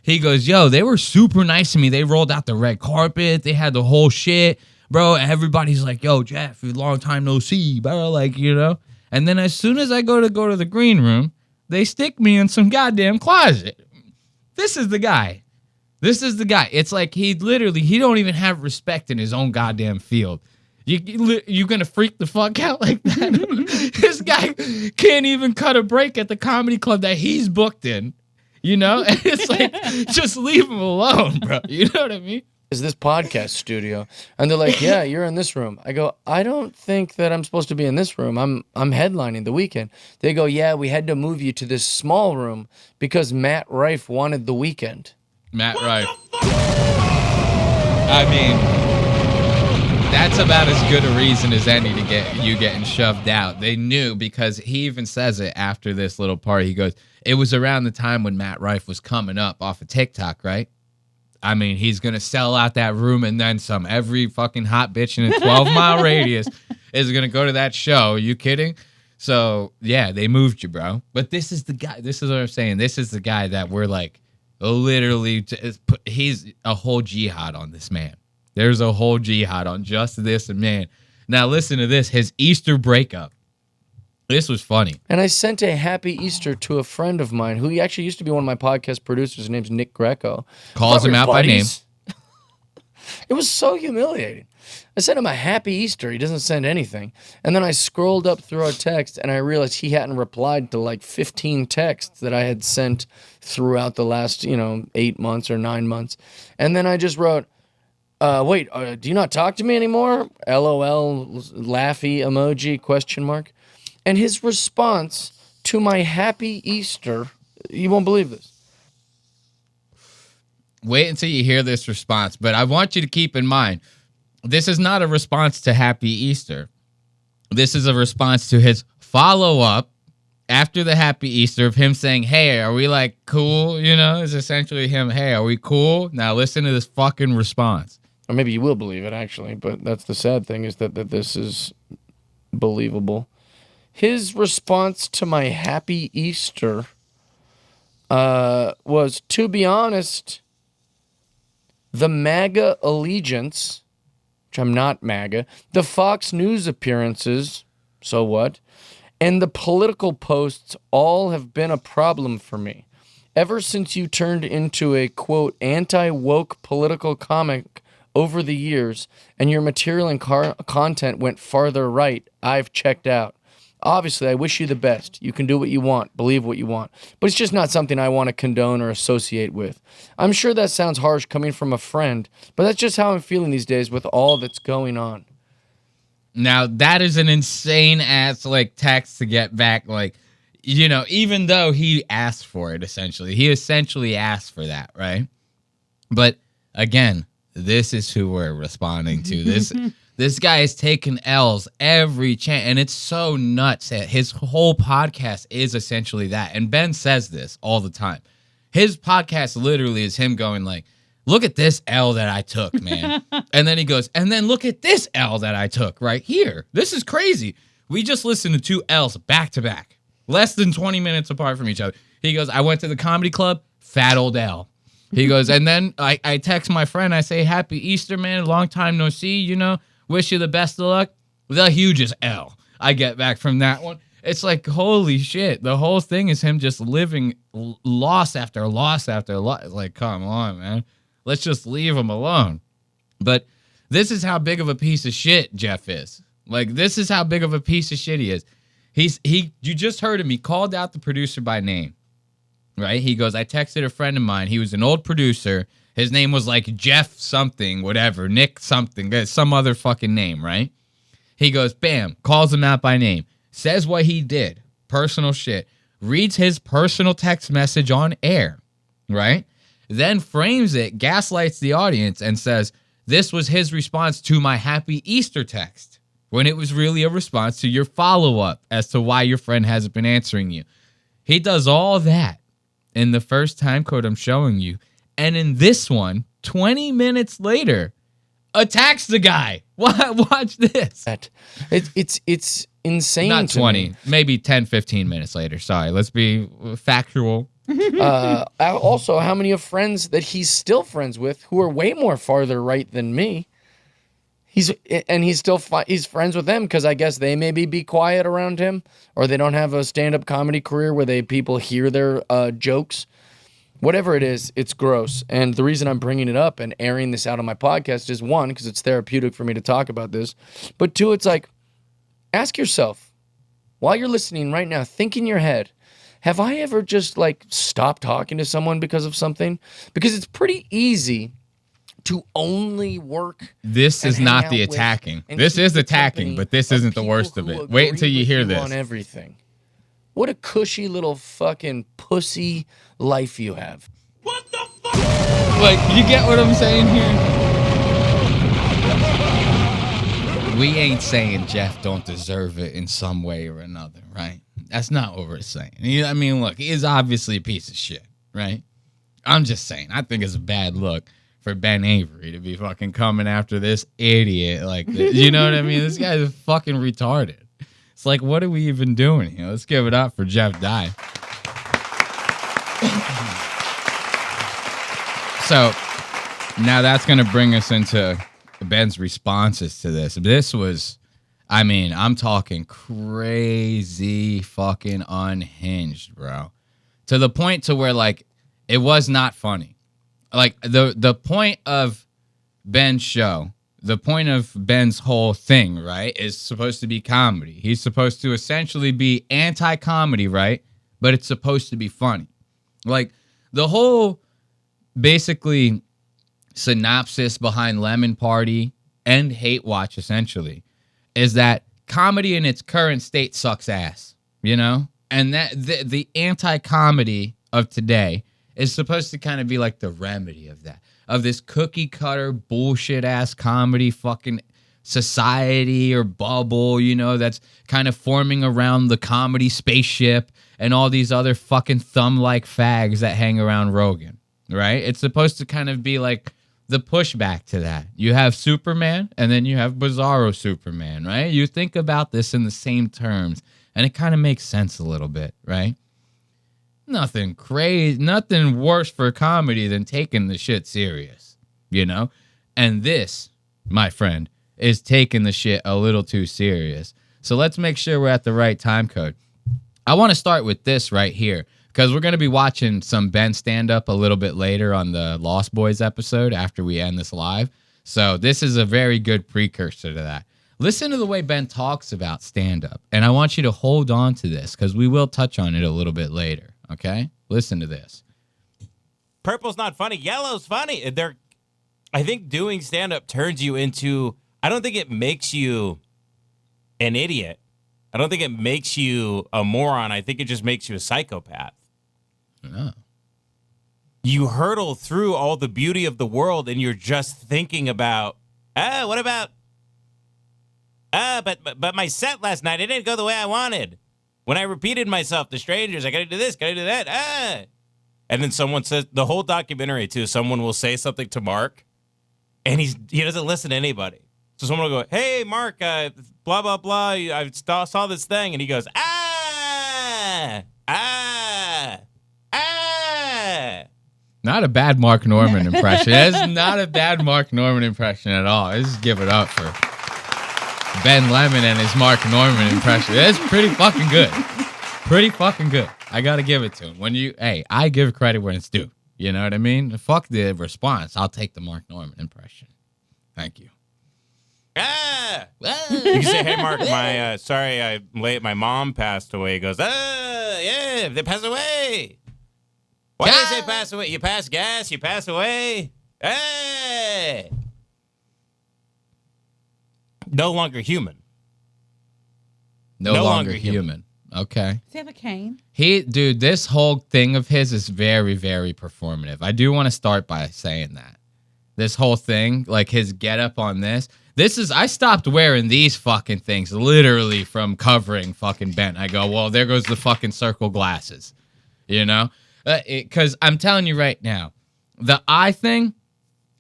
Speaker 1: He goes, yo, they were super nice to me. They rolled out the red carpet. They had the whole shit. Bro, everybody's like, yo, Jeff, long time no see, bro, like, you know? And then as soon as I go to the green room, they stick me in some goddamn closet. This is the guy. It's like he don't even have respect in his own goddamn field. You gonna freak the fuck out like that? This guy can't even cut a break at the comedy club that he's booked in, you know? And it's like, just leave him alone, bro. You know what I mean?
Speaker 10: Is this podcast studio, and they're like, yeah, you're in this room. I go, I don't think that I'm supposed to be in this room. I'm headlining the weekend. They go, yeah, we had to move you to this small room because Matt Rife wanted the weekend.
Speaker 1: Matt Rife. I mean, that's about as good a reason as any to get you getting shoved out. They knew, because he even says it after this little party. He goes, it was around the time when Matt Rife was coming up off of TikTok, right? I mean, he's going to sell out that room and then some. Every fucking hot bitch in a 12-mile radius is going to go to that show. Are you kidding? So, yeah, they moved you, bro. But this is the guy. This is what I'm saying. This is the guy that we're like, literally, he's a whole jihad on this man. There's a whole jihad on just this man. Now, listen to this. His Easter breakup. This was funny.
Speaker 10: And I sent a happy Easter to a friend of mine who actually used to be one of my podcast producers. His name's Nick Greco.
Speaker 1: Calls him out by name.
Speaker 10: It was so humiliating. I sent him a happy Easter. He doesn't send anything. And then I scrolled up through our text and I realized he hadn't replied to like 15 texts that I had sent throughout the last, 8 months or 9 months. And then I just wrote, wait, do you not talk to me anymore? LOL, laughy emoji, question mark. And his response to my happy Easter, you won't believe this.
Speaker 1: Wait until you hear this response, but I want you to keep in mind, this is not a response to Happy Easter. This is a response to his follow-up after the Happy Easter of him saying, hey, are we like cool? You know, it's essentially him, hey, are we cool? Now listen to this fucking response.
Speaker 10: Or maybe you will believe it, actually, but that's the sad thing is that this is believable. His response to my happy Easter was, to be honest, the MAGA allegiance, which I'm not MAGA, the Fox News appearances, so what, and the political posts all have been a problem for me. Ever since you turned into a, quote, anti-woke political comic over the years and your material and content went farther right, I've checked out. Obviously, I wish you the best. You can do what you want, believe what you want. But it's just not something I want to condone or associate with. I'm sure that sounds harsh coming from a friend, but that's just how I'm feeling these days with all that's going on.
Speaker 1: Now, that is an insane ass like text to get back, like, you know, even though he asked for it, essentially. He essentially asked for that, right? But again, this is who we're responding to. This guy is taking L's every chance, and it's so nuts that his whole podcast is essentially that. And Ben says this all the time. His podcast literally is him going like, look at this L that I took, man. And then he goes, and then look at this L that I took right here. This is crazy. We just listened to 2 L's back to back, less than 20 minutes apart from each other. He goes, I went to the comedy club, fat old L. He goes, and then I text my friend, I say, happy Easter, man, long time no see, you know, wish you the best of luck. The hugest L I get back from that one. It's like, holy shit. The whole thing is him just living loss after loss after loss. Like, come on, man. Let's just leave him alone. But this is how big of a piece of shit Jeff is. Like, this is how big of a piece of shit he is. You just heard him. He called out the producer by name, right? He goes, I texted a friend of mine. He was an old producer. His name was like Jeff something, whatever, Nick something, some other fucking name, right? He goes, bam, calls him out by name, says what he did, personal shit, reads his personal text message on air, right? Then frames it, gaslights the audience, and says, this was his response to my happy Easter text, when it was really a response to your follow-up as to why your friend hasn't been answering you. He does all that in the first time code I'm showing you. And in this one, 20 minutes later, attacks the guy. Watch this.
Speaker 10: It's insane.
Speaker 1: Not 20, maybe 10, 15 minutes later. Sorry, let's be factual.
Speaker 10: Also, how many of friends that he's still friends with who are way more farther right than me? He's friends with them because I guess they maybe be quiet around him, or they don't have a stand-up comedy career where people hear their jokes. Whatever it is, it's gross. And the reason I'm bringing it up and airing this out on my podcast is, one, because it's therapeutic for me to talk about this. But two, it's like, ask yourself, while you're listening right now, think in your head, have I ever just like stopped talking to someone because of something? Because it's pretty easy to only work.
Speaker 1: This is not the attacking. This is attacking, but this isn't the worst of it. Wait until you hear this.
Speaker 10: On everything. What a cushy little fucking pussy life you have.
Speaker 1: What the fuck? Like, you get what I'm saying here? We ain't saying Jeff don't deserve it in some way or another, right? That's not what we're saying. I mean, look, he is obviously a piece of shit, right? I'm just saying, I think it's a bad look for Ben Avery to be fucking coming after this idiot like this. You know what I mean? This guy is fucking retarded. It's like, what are we even doing here? Let's give it up for Jeff Dye. So now that's going to bring us into Ben's responses to this. This was, I mean, I'm talking crazy fucking unhinged, bro. To the point to where, like, it was not funny. Like, the point of Ben's show, the point of Ben's whole thing, right, is supposed to be comedy. He's supposed to essentially be anti-comedy, right? But it's supposed to be funny. Like, the whole, basically, synopsis behind Lemon Party and Hate Watch, essentially, is that comedy in its current state sucks ass, you know? And that the anti-comedy of today is supposed to kind of be like the remedy of that, of this cookie cutter bullshit ass comedy fucking society or bubble, you know, that's kind of forming around the comedy spaceship and all these other fucking thumb-like fags that hang around Rogan, right? It's supposed to kind of be like the pushback to that. You have Superman and then you have Bizarro Superman, right? You think about this in the same terms and it kind of makes sense a little bit, right? Nothing crazy, nothing worse for comedy than taking the shit serious, you know? And this, my friend, is taking the shit a little too serious. So let's make sure we're at the right time code. I want to start with this right here. because we're going to be watching some Ben stand-up a little bit later on the Lost Boys episode after we end this live. So this is a very good precursor to that. Listen to the way Ben talks about stand-up, and I want you to hold on to this because we will touch on it a little bit later, okay? Listen to this.
Speaker 12: Purple's not funny. Yellow's funny. I think doing stand-up turns you into... I don't think it makes you an idiot. I don't think it makes you a moron. I think it just makes you a psychopath.
Speaker 1: No.
Speaker 12: You hurtle through all the beauty of the world and you're just thinking about, what about, but my set last night, it didn't go the way I wanted. When I repeated myself to strangers, I got to do this, got to do that, And then someone says, the whole documentary too, someone will say something to Mark and he doesn't listen to anybody. So someone will go, hey, Mark, blah, blah, blah, I saw this thing. And he goes,
Speaker 1: Not a bad Mark Norman impression. It's not a bad Mark Norman impression at all. I just give it up for Ben Lemon and his Mark Norman impression. It's pretty fucking good. Pretty fucking good. I got to give it to him. I give credit when it's due. You know what I mean? Fuck the response. I'll take the Mark Norman impression. Thank you.
Speaker 12: You can say, hey, Mark, sorry I'm late. My mom passed away. He goes, yeah, they passed away. Why did they say pass away? You pass gas, you pass away. Hey! No longer human.
Speaker 1: No longer human. Okay.
Speaker 2: Does he have a cane?
Speaker 1: Dude, this whole thing of his is very, very performative. I do want to start by saying that. This whole thing, like his getup on this. I stopped wearing these fucking things literally from covering fucking Ben. I go, well, there goes the fucking circle glasses. You know? Because I'm telling you right now, the eye thing,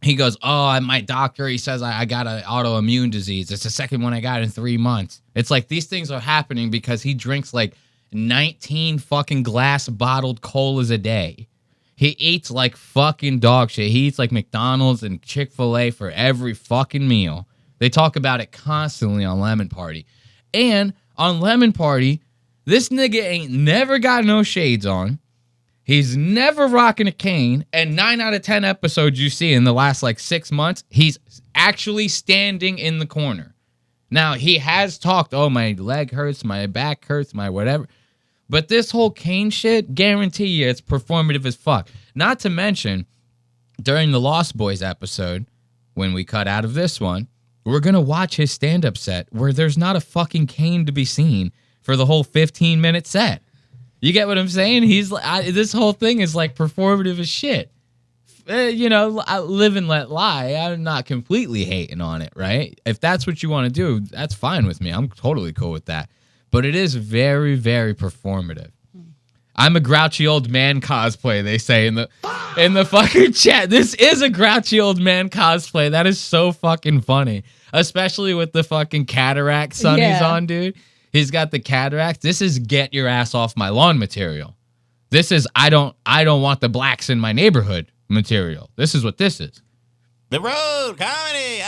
Speaker 1: he goes, my doctor, he says I got an autoimmune disease. It's the second one I got in 3 months. It's like these things are happening because he drinks like 19 fucking glass bottled colas a day. He eats like fucking dog shit. He eats like McDonald's and Chick-fil-A for every fucking meal. They talk about it constantly on Lemon Party. And on Lemon Party, this nigga ain't never got no shades on. He's never rocking a cane, and 9 out of 10 episodes you see in the last, 6 months, he's actually standing in the corner. Now, he has talked, my leg hurts, my back hurts, my whatever. But this whole cane shit, guarantee you it's performative as fuck. Not to mention, during the Lost Boys episode, when we cut out of this one, we're going to watch his stand-up set where there's not a fucking cane to be seen for the whole 15-minute set. You get what I'm saying? He's this whole thing is like performative as shit. Live and let lie. I'm not completely hating on it, right? If that's what you want to do, that's fine with me. I'm totally cool with that. But it is very, very performative. I'm a grouchy old man cosplay, they say in the fucking chat. This is a grouchy old man cosplay. That is so fucking funny. Especially with the fucking cataract sun he's on, dude. He's got the cataracts. This is get your ass off my lawn material. This is I don't want the blacks in my neighborhood material. This is what this is.
Speaker 12: The road comedy.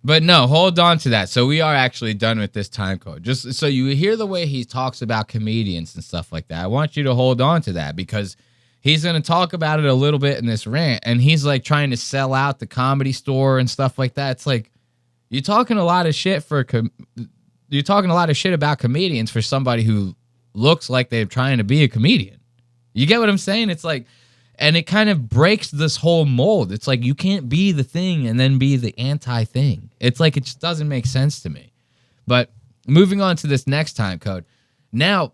Speaker 1: But no, hold on to that. So we are actually done with this time code. Just so you hear the way he talks about comedians and stuff like that. I want you to hold on to that because he's going to talk about it a little bit in this rant, and he's like trying to sell out the Comedy Store and stuff like that. It's like you're talking a lot of shit you're talking a lot of shit about comedians for somebody who looks like they're trying to be a comedian. You get what I'm saying? It's like, and it kind of breaks this whole mold. It's like you can't be the thing and then be the anti-thing. It's like it just doesn't make sense to me. But moving on to this next time code. Now,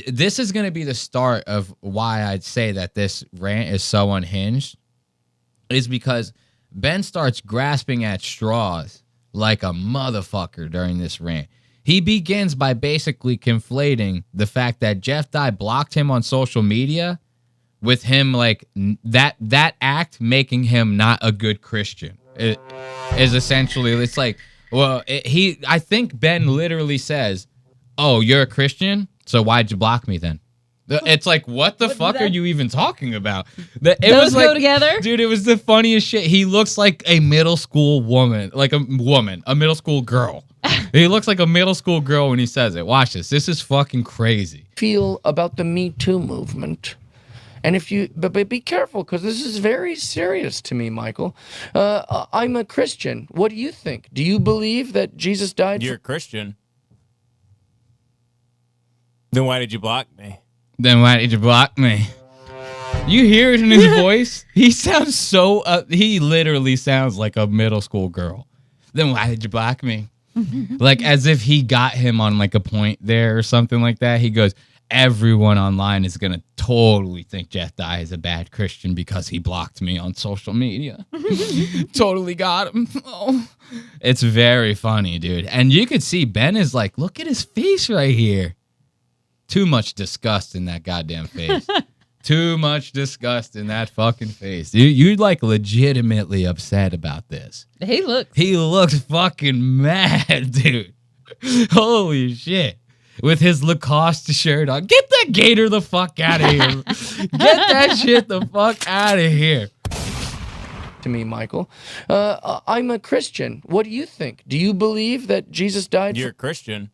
Speaker 1: this is going to be the start of why I'd say that this rant is so unhinged, is because Ben starts grasping at straws like a motherfucker during this rant. He begins by basically conflating the fact that Jeff Dye blocked him on social media with him like that act making him not a good Christian. It is essentially, it's like, well, I think Ben literally says, "Oh, you're a Christian, so why'd you block me then?" It's like, what the fuck are you even talking about?
Speaker 2: Those go together?
Speaker 1: Dude, it was the funniest shit. He looks like a middle school woman, like a middle school girl. He looks like a middle school girl when he says it. Watch this. This is fucking crazy.
Speaker 10: Feel about the Me Too movement. And if you, but be careful, because this is very serious to me, Michael. I'm a Christian. What do you think? Do you believe that Jesus died?
Speaker 12: You're a Christian. Then why did you block me?
Speaker 1: You hear it in his voice? He sounds so, he literally sounds like a middle school girl. Then why did you block me? Like as if he got him on like a point there or something like that. He goes, everyone online is going to totally think Jeff Dye is a bad Christian because he blocked me on social media. Totally got him. Oh. It's very funny, dude. And you could see Ben is like, look at his face right here. Too much disgust in that goddamn face. Too much disgust in that fucking face. You're like legitimately upset about this.
Speaker 2: He
Speaker 1: looks fucking mad, dude. Holy shit. With his Lacoste shirt on. Get that gator the fuck out of here. Get that shit the fuck out of here.
Speaker 10: To me, Michael. I'm a Christian. What do you think? Do you believe that Jesus died?
Speaker 12: You're a Christian.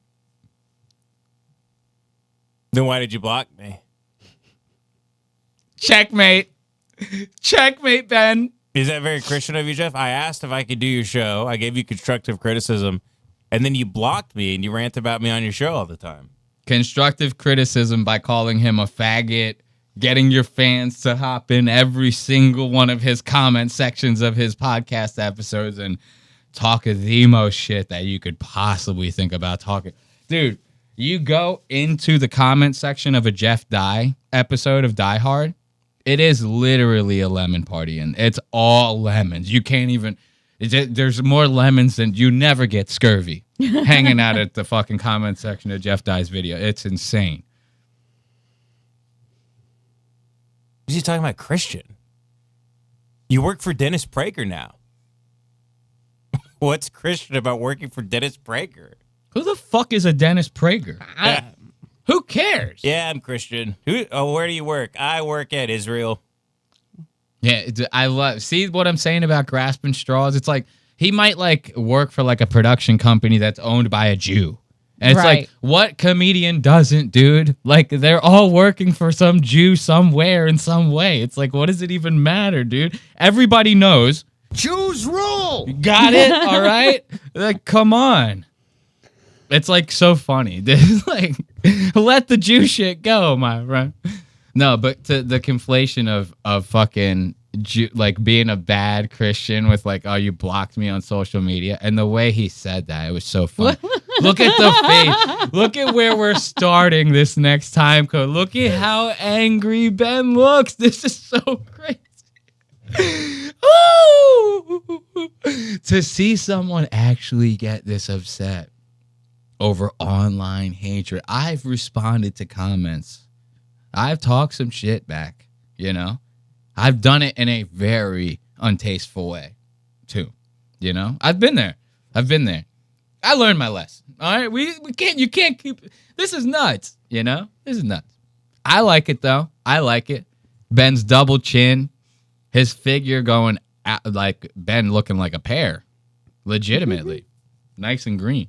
Speaker 12: Then why did you block me?
Speaker 1: Checkmate. Checkmate, Ben.
Speaker 12: Is that very Christian of you, Jeff? I asked if I could do your show. I gave you constructive criticism. And then you blocked me and you rant about me on your show all the time.
Speaker 1: Constructive criticism by calling him a faggot, getting your fans to hop in every single one of his comment sections of his podcast episodes and talk the most shit that you could possibly think about talking. Dude, you go into the comment section of a Jeff Dye episode of Die Hard, it is literally a lemon party, and it's all lemons. You can't even... There's more lemons than you never get scurvy hanging out at the fucking comment section of Jeff Dye's video. It's insane.
Speaker 12: Is he talking about Christian? You work for Dennis Prager now. What's Christian about working for Dennis Prager?
Speaker 1: Who the fuck is a Dennis Prager? Who cares?
Speaker 12: Yeah, I'm Christian. Where do you work? I work at Israel.
Speaker 1: Yeah, see what I'm saying about grasping straws? It's like he might like work for like a production company that's owned by a Jew. And it's like, what comedian doesn't, dude? Like, they're all working for some Jew somewhere in some way. It's like, what does it even matter, dude? Everybody knows.
Speaker 13: Jews rule!
Speaker 1: Got it? All right? Like, come on. It's like so funny. Like, let the Jew shit go, my friend. No, but to the conflation of fucking like being a bad Christian with like, oh, you blocked me on social media, and the way he said that, it was so funny. Look at the face. Look at where we're starting this next time code. Look at how angry Ben looks. This is so crazy. To see someone actually get this upset over online hatred. I've responded to comments. I've talked some shit back, you know? I've done it in a very untasteful way, too. You know? I've been there. I learned my lesson. All right? You can't keep... This is nuts, you know? This is nuts. I like it, though. I like it. Ben's double chin. His figure going like Ben looking like a pear. Legitimately. Nice and green.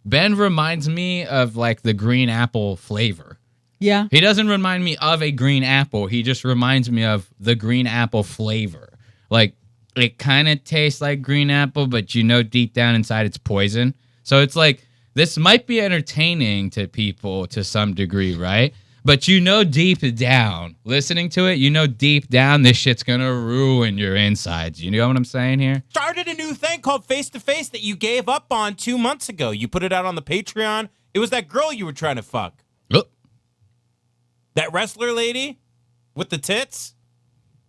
Speaker 1: Ben reminds me of like the green apple flavor.
Speaker 2: Yeah.
Speaker 1: He doesn't remind me of a green apple. He just reminds me of the green apple flavor. Like, it kind of tastes like green apple, but you know deep down inside it's poison. So it's like, this might be entertaining to people to some degree, right? But you know deep down, listening to it, you know deep down this shit's going to ruin your insides. You know what I'm saying here?
Speaker 12: Started a new thing called Face to Face that you gave up on 2 months ago. You put it out on the Patreon. It was that girl you were trying to fuck. That wrestler lady with the tits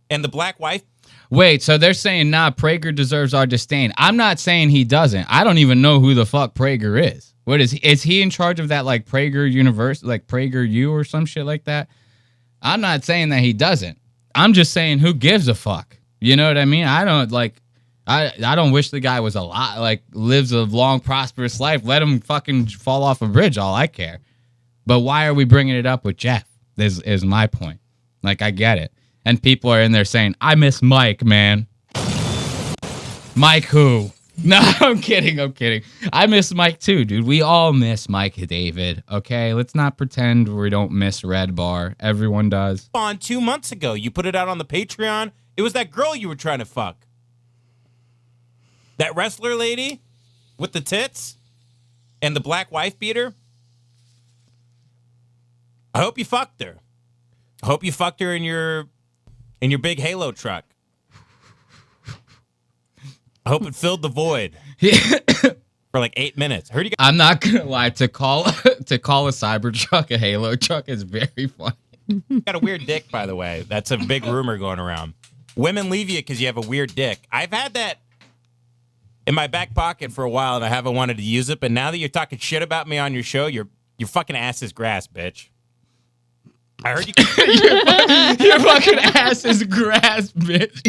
Speaker 12: and the black wife.
Speaker 1: Wait, so they're saying, nah, Prager deserves our disdain. I'm not saying he doesn't. I don't even know who the fuck Prager is. What is he? Is he in charge of that, like, Prager universe, like Prager U or some shit like that? I'm not saying that he doesn't. I'm just saying, who gives a fuck? You know what I mean? I don't, like, I don't wish the guy was alive, like, lives a long, prosperous life. Let him fucking fall off a bridge, all I care. But why are we bringing it up with Jeff? Is my point. Like, I get it. And people are in there saying, I miss Mike, man. Mike who? No, I'm kidding. I miss Mike too, dude. We all miss Mike David. Okay, let's not pretend we don't miss Red Bar. Everyone does.
Speaker 12: On 2 months ago, you put it out on the Patreon. It was that girl you were trying to fuck. That wrestler lady with the tits and the black wife beater. I hope you fucked her. I hope you fucked her in your big Halo truck. I hope it filled the void for like 8 minutes. I heard you.
Speaker 1: I'm not gonna lie. To call a Cybertruck a Halo truck is very funny.
Speaker 12: Got a weird dick, by the way. That's a big rumor going around. Women leave you because you have a weird dick. I've had that in my back pocket for a while, and I haven't wanted to use it. But now that you're talking shit about me on your show, your fucking ass is grass, bitch. I heard you.
Speaker 1: Your fucking ass is grass, bitch.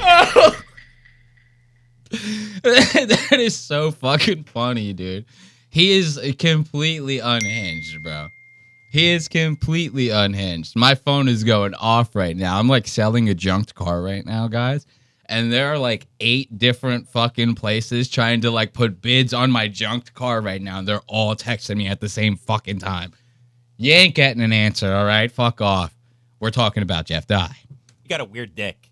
Speaker 1: Oh. That is so fucking funny, dude. He is completely unhinged, bro. He is completely unhinged. My phone is going off right now. I'm like selling a junked car right now, guys. And there are like 8 different fucking places trying to like put bids on my junked car right now. And they're all texting me at the same fucking time. You ain't getting an answer, all right? Fuck off. We're talking about Jeff Dye.
Speaker 12: You got a weird dick.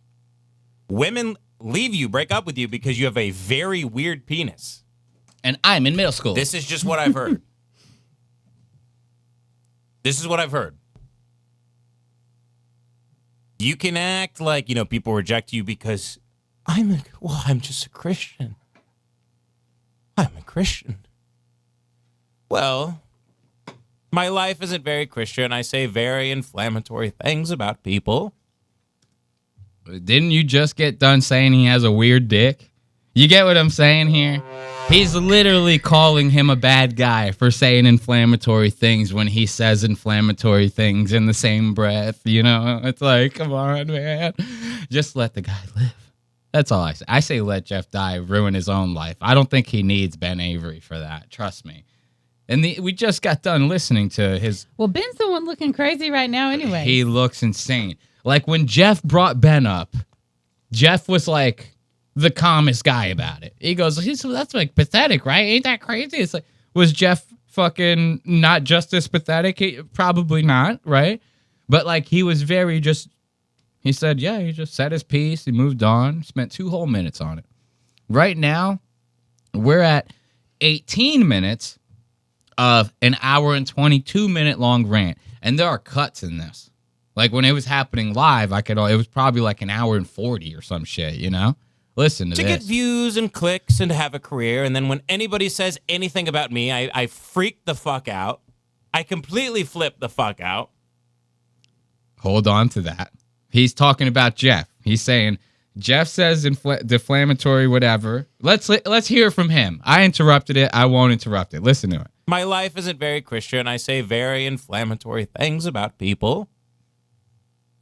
Speaker 12: Women leave you, break up with you because you have a very weird penis.
Speaker 1: And I'm in middle school.
Speaker 12: This is just what I've heard. This is what I've heard. You can act like, people reject you because I'm just a Christian. I'm a Christian. Well, my life isn't very Christian. I say very inflammatory things about people.
Speaker 1: Didn't you just get done saying he has a weird dick? You get what I'm saying here? He's literally calling him a bad guy for saying inflammatory things when he says inflammatory things in the same breath. It's like, come on, man. Just let the guy live. That's all I say. I say let Jeff Dye ruin his own life. I don't think he needs Ben Avery for that. Trust me. And we just got done listening to his...
Speaker 2: Well, Ben's the one looking crazy right now anyway.
Speaker 1: He looks insane. Like when Jeff brought Ben up, Jeff was like the calmest guy about it. He goes, that's like pathetic, right? Ain't that crazy? It's like, was Jeff fucking not just as pathetic? Probably not, right? But like he was very just, he said, yeah, he just said his piece. He moved on, spent 2 whole minutes on it. Right now, we're at 18 minutes of an hour and 22-minute long rant. And there are cuts in this. Like when it was happening live, it was probably like an hour and 40 or some shit, Listen to this.
Speaker 12: To get views and clicks and to have a career. And then when anybody says anything about me, I freak the fuck out. I completely flip the fuck out.
Speaker 1: Hold on to that. He's talking about Jeff. He's saying, Jeff says deflammatory whatever. Let's hear from him. I interrupted it. I won't interrupt it. Listen to it.
Speaker 12: My life isn't very Christian. I say very inflammatory things about people.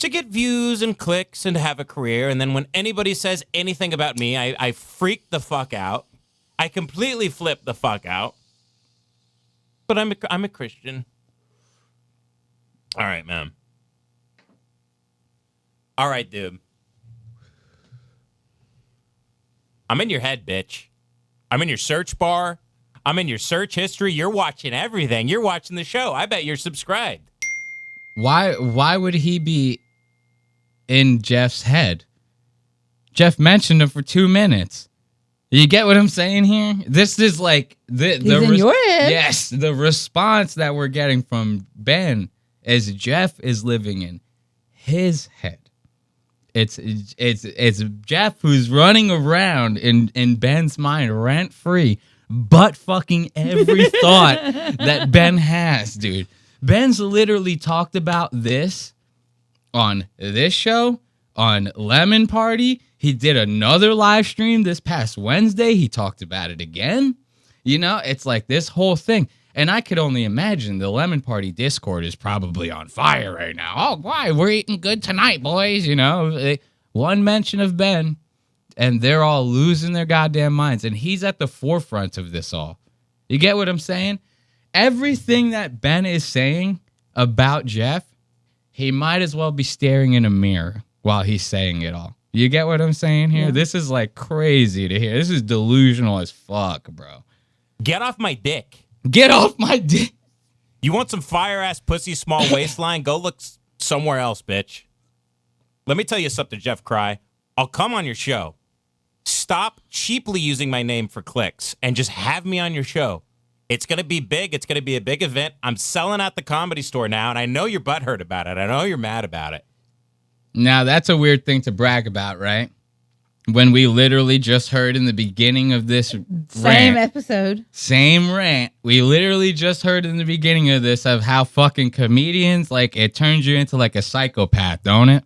Speaker 12: To get views and clicks and to have a career. And then when anybody says anything about me, I freak the fuck out. I completely flip the fuck out. But I'm a Christian. All right, man. All right, dude. I'm in your head, bitch. I'm in your search bar. I'm in your search history. You're watching everything. You're watching the show. I bet you're subscribed.
Speaker 1: Why would he be in Jeff's head? Jeff mentioned him for 2 minutes. You get what I'm saying here? This is like
Speaker 2: He's in your head.
Speaker 1: Yes, the response that we're getting from Ben is Jeff is living in his head. It's Jeff who's running around in Ben's mind rent free, but fucking every thought that Ben has, dude. Ben's literally talked about this on this show, on Lemon Party. He did another live stream this past Wednesday. He talked about it again. It's like this whole thing. And I could only imagine the Lemon Party Discord is probably on fire right now. Oh, why? We're eating good tonight, boys. One mention of Ben, and they're all losing their goddamn minds. And he's at the forefront of this all. You get what I'm saying? Everything that Ben is saying about Jeff, he might as well be staring in a mirror while he's saying it all. You get what I'm saying here?
Speaker 2: Yeah.
Speaker 1: This is like crazy to hear. This is delusional as fuck, bro.
Speaker 12: Get off my dick.
Speaker 1: Get off my dick.
Speaker 12: You want some fire-ass pussy small waistline? Go look somewhere else, bitch. Let me tell you something, Jeff Cry. I'll come on your show. Stop cheaply using my name for clicks and just have me on your show. It's going to be big. It's going to be a big event. I'm selling out the Comedy Store now, and I know you're butthurt about it. I know you're mad about it.
Speaker 1: Now, that's a weird thing to brag about, right? When we literally just heard in the beginning of this
Speaker 2: Same
Speaker 1: rant,
Speaker 2: episode.
Speaker 1: Same rant. We literally just heard in the beginning of this of how fucking comedians, like, it turns you into like a psychopath, don't it?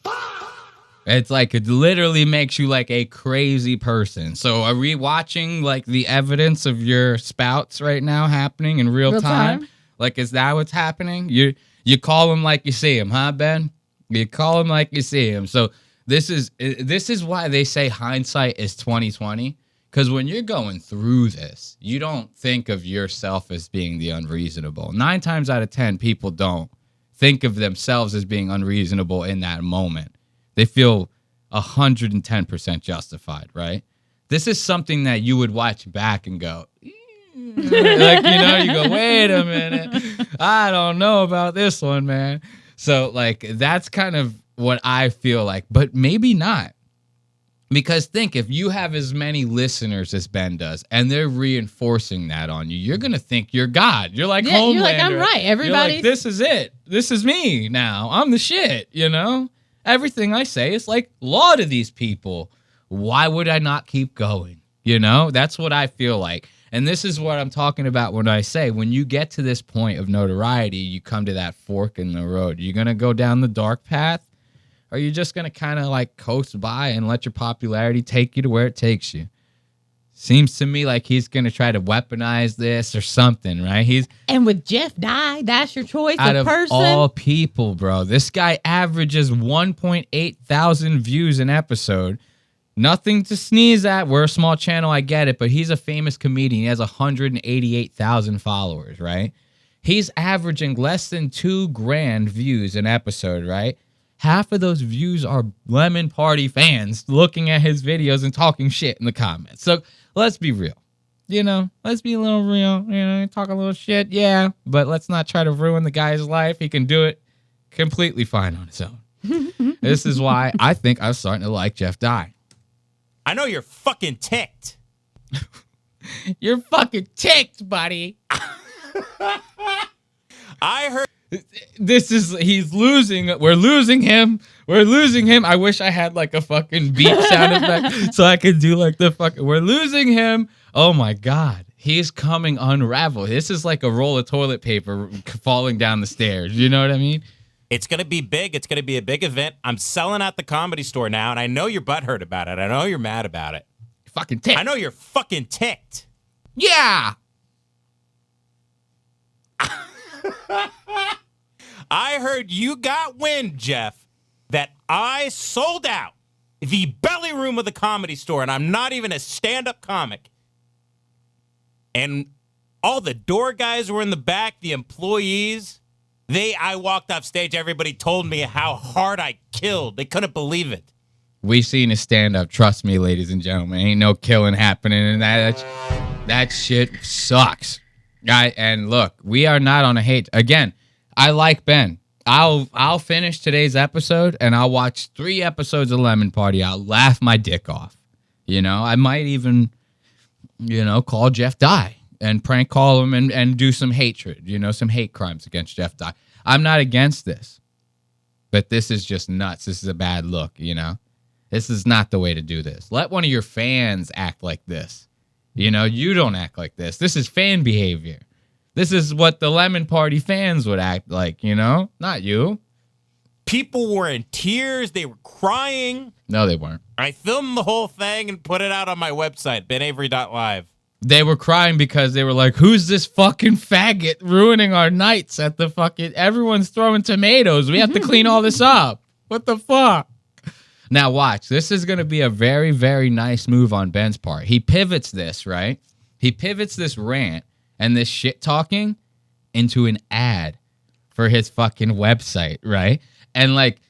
Speaker 1: It's like it literally makes you like a crazy person. So are we watching like the evidence of your spouts right now happening in real time? Like, is that what's happening? You call him like you see him, huh, Ben? You call him like you see him. So this is why they say hindsight is 20/20. Because when you're going through this, you don't think of yourself as being the unreasonable. 9 times out of 10, people don't think of themselves as being unreasonable in that moment. They feel 110% justified, right? This is something that you would watch back and go, like, you go, wait a minute. I don't know about this one, man. So, like, that's kind of what I feel like, but maybe not. Because think, if you have as many listeners as Ben does, and they're reinforcing that on you, you're going to think you're God. You're like Homelander.
Speaker 2: You're like, I'm right. Everybody.
Speaker 1: Like, this is it. This is me now. I'm the shit, Everything I say is like law to these people. Why would I not keep going? That's what I feel like. And this is what I'm talking about when I say, when you get to this point of notoriety, you come to that fork in the road. You're going to go down the dark path, or are you just going to kind of like coast by and let your popularity take you to where it takes you? Seems to me like he's going to try to weaponize this or something, right?
Speaker 2: And with Jeff Dye, that's your choice
Speaker 1: out
Speaker 2: of
Speaker 1: of
Speaker 2: person.
Speaker 1: all people, bro. This guy averages 1.8 thousand views an episode. Nothing to sneeze at. We're a small channel, I get it, but he's a famous comedian. He has 188,000 followers, right? He's averaging less than 2 grand views an episode, right? Half of those views are Lemon Party fans looking at his videos and talking shit in the comments. So let's be real. Let's be a little real. Talk a little shit, yeah, but let's not try to ruin the guy's life. He can do it completely fine on his own. This is why I think I'm starting to like Jeff Dye.
Speaker 12: I know you're fucking ticked.
Speaker 1: You're fucking ticked, buddy.
Speaker 12: I heard.
Speaker 1: He's losing. We're losing him. I wish I had like a fucking beep sound effect so I could do like the fucking, we're losing him. Oh my God. He's coming unraveled. This is like a roll of toilet paper falling down the stairs. You know what I mean?
Speaker 12: It's going to be big. It's going to be a big event. I'm selling out the Comedy Store now, and I know you're butthurt about it. I know you're mad about it.
Speaker 1: Fucking ticked.
Speaker 12: I know you're fucking ticked.
Speaker 1: Yeah.
Speaker 12: I heard you got wind, Jeff, that I sold out the belly room of the Comedy Store, and I'm not even a stand-up comic. And all the door guys were in the back, the employees. I walked off stage, everybody told me how hard I killed. They couldn't believe it.
Speaker 1: We seen a stand-up. Trust me, ladies and gentlemen. Ain't no killing happening, and that shit sucks. And look, we are not on a hate. Again, I like Ben. I'll finish today's episode, and I'll watch 3 episodes of Lemon Party. I'll laugh my dick off. I might even, call Jeff Dye and prank call him and do some hatred, some hate crimes against Jeff Dye. I'm not against this, but this is just nuts. This is a bad look, This is not the way to do this. Let one of your fans act like this. You don't act like this. This is fan behavior. This is what the Lemon Party fans would act like, Not you.
Speaker 12: People were in tears. They were crying.
Speaker 1: No, they weren't.
Speaker 12: I filmed the whole thing and put it out on my website, benavery.live.
Speaker 1: They were crying because they were like, who's this fucking faggot ruining our nights at the fucking... Everyone's throwing tomatoes. We have to clean all this up. What the fuck? Now watch. This is going to be a very, very nice move on Ben's part. He pivots this, right? He pivots this rant and this shit talking into an ad for his fucking website, right? And like,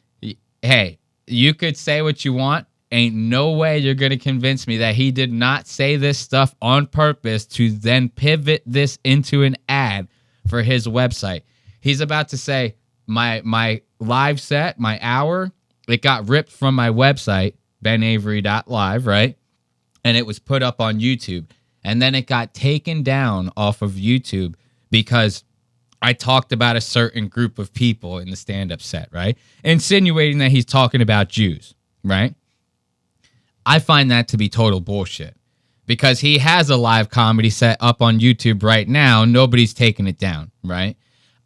Speaker 1: hey, you could say what you want. Ain't no way you're going to convince me that he did not say this stuff on purpose to then pivot this into an ad for his website. He's about to say, my live set, my hour, it got ripped from my website, benavery.live, right? And it was put up on YouTube. And then it got taken down off of YouTube because I talked about a certain group of people in the stand-up set, right? Insinuating that he's talking about Jews, right? I find that to be total bullshit because he has a live comedy set up on YouTube right now. Nobody's taking it down, right?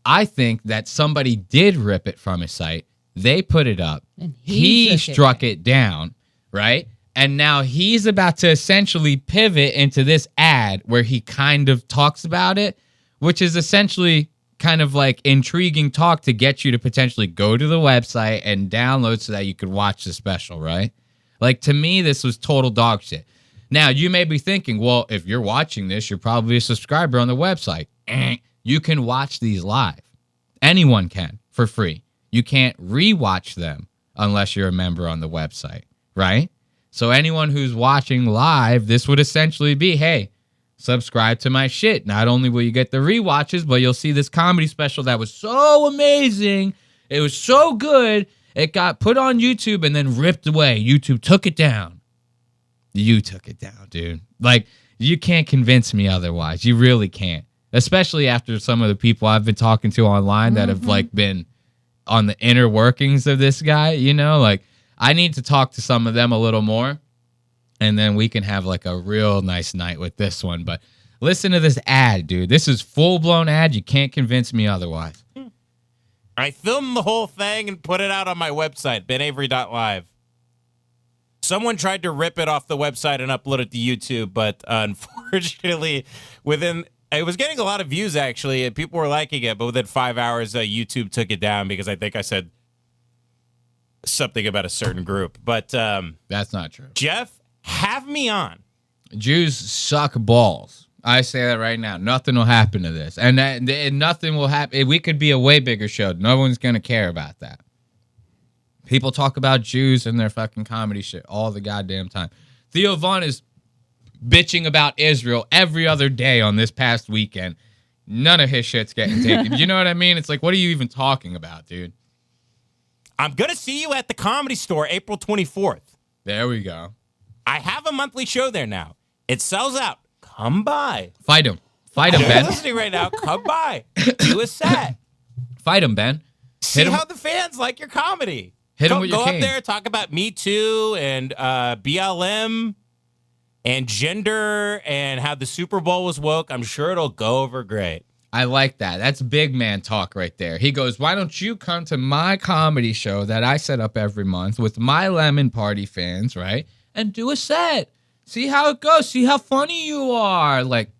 Speaker 1: I think that somebody did rip it from his site. They put it up. And he struck it down, right? And now he's about to essentially pivot into this ad where he kind of talks about it, which is essentially kind of like intriguing talk to get you to potentially go to the website and download so that you could watch the special, right? Like, to me, this was total dog shit. Now, you may be thinking, well, if you're watching this, you're probably a subscriber on the website. You can watch these live. Anyone can, for free. You can't rewatch them unless you're a member on the website, right? So anyone who's watching live, this would essentially be, hey, subscribe to my shit. Not only will you get the rewatches, but you'll see this comedy special that was so amazing. It was so good. It got put on YouTube and then ripped away. YouTube took it down. You took it down, dude. Like, you can't convince me otherwise. You really can't. Especially after some of the people I've been talking to online that have, like, been on the inner workings of this guy, you know? Like, I need to talk to some of them a little more, and then we can have, like, a real nice night with this one. But listen to this ad, dude. This is full-blown ad. You can't convince me otherwise.
Speaker 12: I filmed the whole thing and put it out on my website, benavery.live. Someone tried to rip it off the website and upload it to YouTube, but unfortunately, it was getting a lot of views, actually, and people were liking it, but within 5 hours, YouTube took it down because I think I said something about a certain group. But
Speaker 1: that's not true.
Speaker 12: Jeff, have me on.
Speaker 1: Jews suck balls. I say that right now. Nothing will happen to this. And nothing will happen. We could be a way bigger show. No one's going to care about that. People talk about Jews and their fucking comedy shit all the goddamn time. Theo Vaughn is bitching about Israel every other day on this past weekend. None of his shit's getting taken. You know what I mean? It's like, what are you even talking about, dude?
Speaker 12: I'm going to see you at the Comedy Store April 24th.
Speaker 1: There we go.
Speaker 12: I have a monthly show there now. It sells out. Come by.
Speaker 1: Fight him. Fight him, Ben.
Speaker 12: You're listening right now. Come by. Do a set.
Speaker 1: Fight him, Ben.
Speaker 12: See how the fans like your comedy.
Speaker 1: Hit him with your cane.
Speaker 12: Go up there, talk about Me Too and BLM and gender and how the Super Bowl was woke. I'm sure it'll go over great.
Speaker 1: I like that. That's big man talk right there. He goes, why don't you come to my comedy show that I set up every month with my Lemon Party fans, right? And do a set. See how it goes. See how funny you are. Like,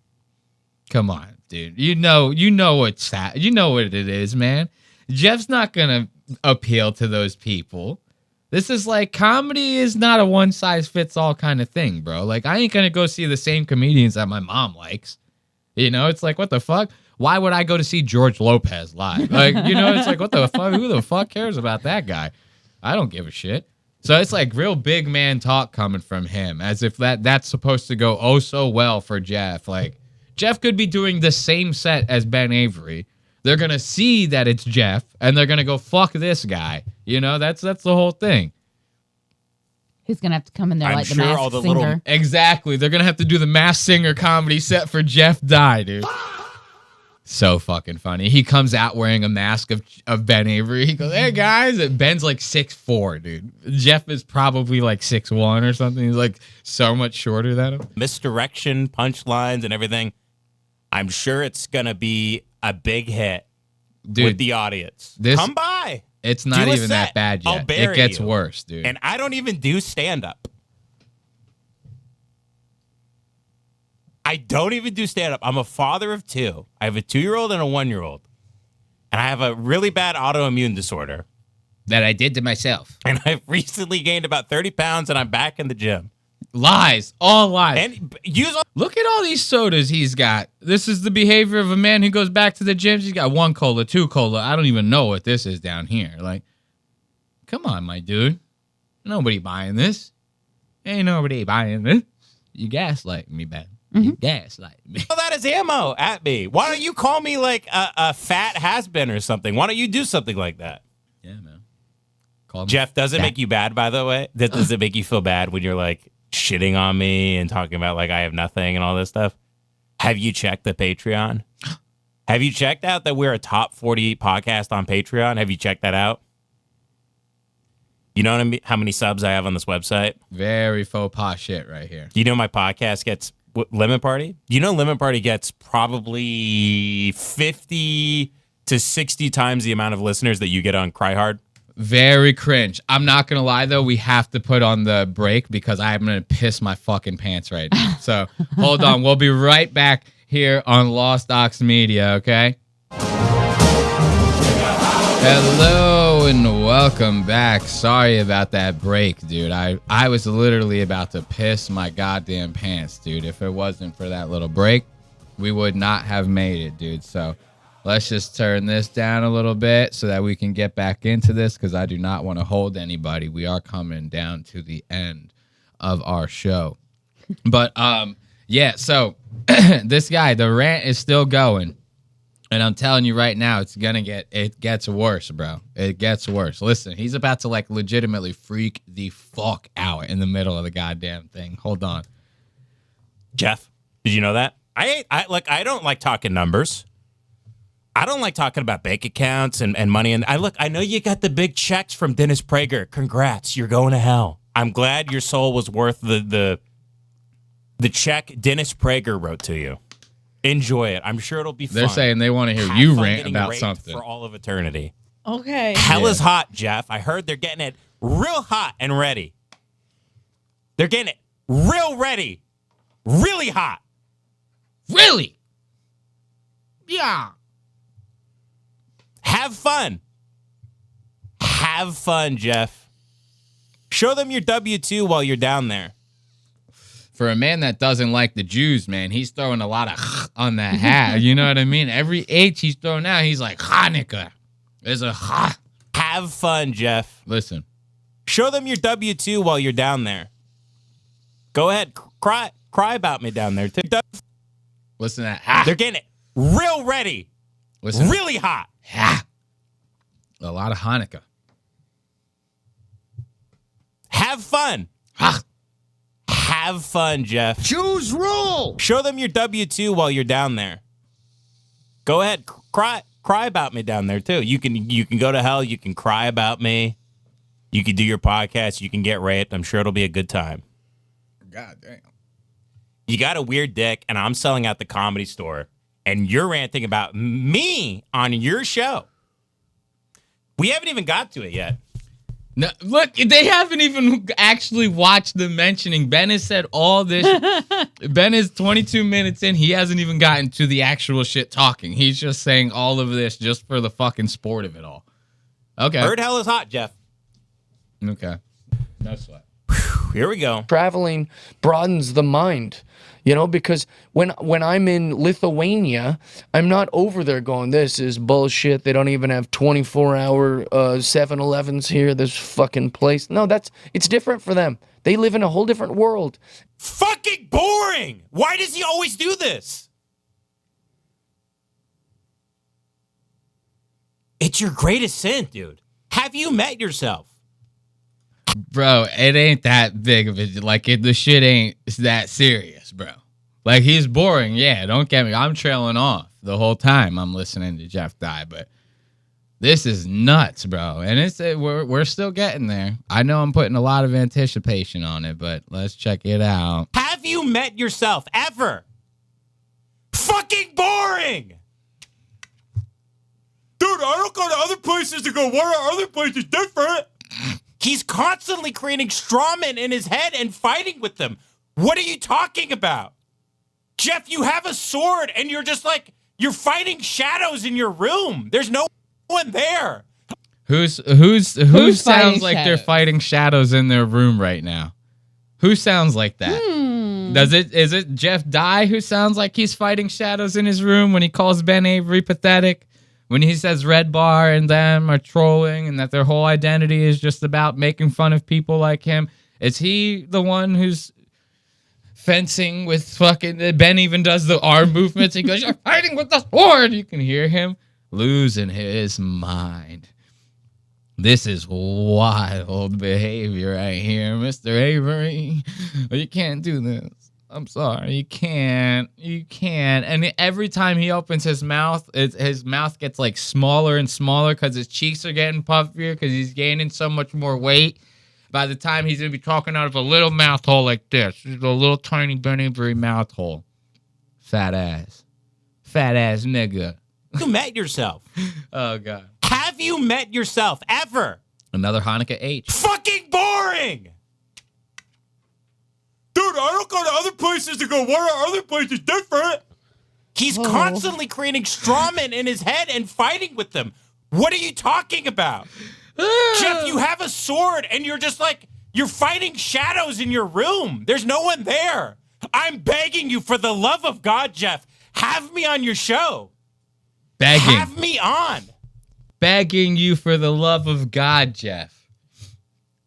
Speaker 1: come on, dude. You know what's that. You know what it is, man. Jeff's not gonna appeal to those people. This is like, comedy is not a one-size-fits-all kind of thing, bro. Like, I ain't gonna go see the same comedians that my mom likes. You know, it's like, what the fuck? Why would I go to see George Lopez live? Like, you know, it's like, what the fuck? Who the fuck cares about that guy? I don't give a shit. So it's like real big man talk coming from him, as if that's supposed to go oh so well for Jeff. Like, Jeff could be doing the same set as Ben Avery. They're going to see that it's Jeff, and they're going to go, fuck this guy. You know, that's the whole thing.
Speaker 2: He's going to have to come in there like the Masked Singer.
Speaker 1: Exactly. They're going to have to do the Masked Singer comedy set for Jeff Dye, dude. So fucking funny. He comes out wearing a mask of Ben Avery. He goes, hey, guys. And Ben's like 6'4", dude. Jeff is probably like 6'1" or something. He's like so much shorter than him.
Speaker 12: Misdirection, punchlines, and everything. I'm sure it's going to be a big hit, dude, with the audience. Come by.
Speaker 1: It's not even that bad yet. It gets worse, dude.
Speaker 12: And I don't even do stand-up. I don't even do stand-up. I'm a father of two. I have a 2-year-old and a 1-year-old. And I have a really bad autoimmune disorder.
Speaker 1: That I did to myself.
Speaker 12: And I've recently gained about 30 pounds, and I'm back in the gym.
Speaker 1: Lies. All lies.
Speaker 12: And
Speaker 1: look at all these sodas he's got. This is the behavior of a man who goes back to the gym. He's got 1 cola, 2 cola. I don't even know what this is down here. Like, come on, my dude. Nobody buying this. Ain't nobody buying it. You gaslight me, Ben. You gaslight me.
Speaker 12: Well, that is ammo at me. Why don't you call me like a fat has-been or something? Why don't you do something like that?
Speaker 1: Yeah, man. Call me
Speaker 12: Jeff, does it
Speaker 1: fat.
Speaker 12: make you bad, by the way? Does it make you feel bad when you're like shitting on me and talking about like I have nothing and all this stuff? Have you checked the Patreon? Have you checked out that we're a top 40 podcast on Patreon? Have you checked that out? You know what I mean? How many subs I have on this website?
Speaker 1: Very faux pas shit right here.
Speaker 12: You know my podcast gets Lemon Party? You know Lemon Party gets probably 50 to 60 times the amount of listeners that you get on Cry Hard?
Speaker 1: Very cringe. I'm not going to lie, though. We have to put on the break because I'm going to piss my fucking pants right now. So hold on. We'll be right back here on Lost Ox Media, okay? Hello and welcome back. Sorry about that break, dude. I was literally about to piss my goddamn pants, dude. If it wasn't for that little break, we would not have made it, dude. So let's just turn this down a little bit so that we can get back into this because I do not want to hold anybody. We are coming down to the end of our show. But, yeah, so this guy, the rant is still going. And I'm telling you right now, it gets worse, bro. It gets worse. Listen, he's about to like legitimately freak the fuck out in the middle of the goddamn thing. Hold on.
Speaker 12: Jeff, did you know that? I don't like talking numbers. I don't like talking about bank accounts and money. And I know you got the big checks from Dennis Prager. Congrats, you're going to hell. I'm glad your soul was worth the check Dennis Prager wrote to you. Enjoy it. I'm sure it'll be fun.
Speaker 1: They're saying they want to hear you rant about something
Speaker 12: for all of eternity.
Speaker 2: Okay.
Speaker 12: Hell is hot, Jeff. I heard they're getting it real hot and ready. They're getting it real ready. Really hot.
Speaker 1: Really? Yeah.
Speaker 12: Have fun. Have fun, Jeff. Show them your W-2 while you're down there.
Speaker 1: For a man that doesn't like the Jews, man, he's throwing a lot of on that hat. You know what I mean? Every H he's throwing out, he's like, Hanukkah. There's a ha.
Speaker 12: Have fun, Jeff.
Speaker 1: Listen.
Speaker 12: Show them your W-2 while you're down there. Go ahead. Cry about me down there, too.
Speaker 1: Listen to that. Ha.
Speaker 12: They're getting it real ready.
Speaker 1: Listen.
Speaker 12: Really hot.
Speaker 1: Ha. A lot of Hanukkah.
Speaker 12: Have fun.
Speaker 1: Ha.
Speaker 12: Have fun, Jeff.
Speaker 13: Choose rule.
Speaker 12: Show them your W-2 while you're down there. Go ahead. Cry about me down there, too. You can go to hell. You can cry about me. You can do your podcast. You can get raped. I'm sure it'll be a good time.
Speaker 1: God damn.
Speaker 12: You got a weird dick, and I'm selling out the Comedy Store, and you're ranting about me on your show. We haven't even got to it yet.
Speaker 1: No, look, they haven't even actually watched the mentioning. Ben has said all this. Ben is 22 minutes in. He hasn't even gotten to the actual shit talking. He's just saying all of this just for the fucking sport of it all. Okay.
Speaker 12: Bird hell is hot, Jeff.
Speaker 1: Okay. No sweat.
Speaker 12: Here we go.
Speaker 10: Traveling broadens the mind, you know, because when I'm in Lithuania, I'm not over there going, this is bullshit. They don't even have 24-hour 7-Elevens here, this fucking place. No, it's different for them. They live in a whole different world.
Speaker 12: Fucking boring. Why does he always do this? It's your greatest sin, dude. Have you met yourself?
Speaker 1: Bro, it ain't that big of it. Like, the shit ain't that serious, bro. Like, he's boring. Yeah, don't get me. I'm trailing off the whole time I'm listening to Jeff die, but this is nuts, bro. And we're still getting there. I know I'm putting a lot of anticipation on it, but let's check it out.
Speaker 12: Have you met yourself ever? Fucking boring! Dude, I don't go to other places to go, what are other places different? He's constantly creating strawmen in his head and fighting with them. What are you talking about? Jeff, you have a sword and you're just like, you're fighting shadows in your room. There's no one there.
Speaker 1: Who sounds like
Speaker 2: shadows?
Speaker 1: they're fighting shadows in their room right now? Who sounds like that? Is it Jeff Dye who sounds like he's fighting shadows in his room when he calls Ben Avery pathetic? When he says Red Bar and them are trolling and that their whole identity is just about making fun of people like him? Is he the one who's fencing with fucking... Ben even does the arm movements. He goes, "You're fighting with the sword." You can hear him losing his mind. This is wild behavior right here, Mr. Avery. You can't do this. I'm sorry. You can't. And every time he opens his mouth, his mouth gets like smaller and smaller because his cheeks are getting puffier because he's gaining so much more weight. By the time he's going to be talking out of a little mouth hole like this. Just a little tiny Ben Avery mouth hole. Fat ass. Fat ass nigga.
Speaker 12: You met yourself.
Speaker 1: Oh, God.
Speaker 12: Have you met yourself ever?
Speaker 1: Another Hanukkah H.
Speaker 12: Fucking boring! Dude, I don't go to other places to go, why are other places different? He's constantly creating strawmen in his head and fighting with them. What are you talking about? Jeff, you have a sword and you're just like, you're fighting shadows in your room. There's no one there. I'm begging you for the love of God, Jeff. Have me on your show.
Speaker 1: Begging.
Speaker 12: Have me on.
Speaker 1: Begging you for the love of God, Jeff.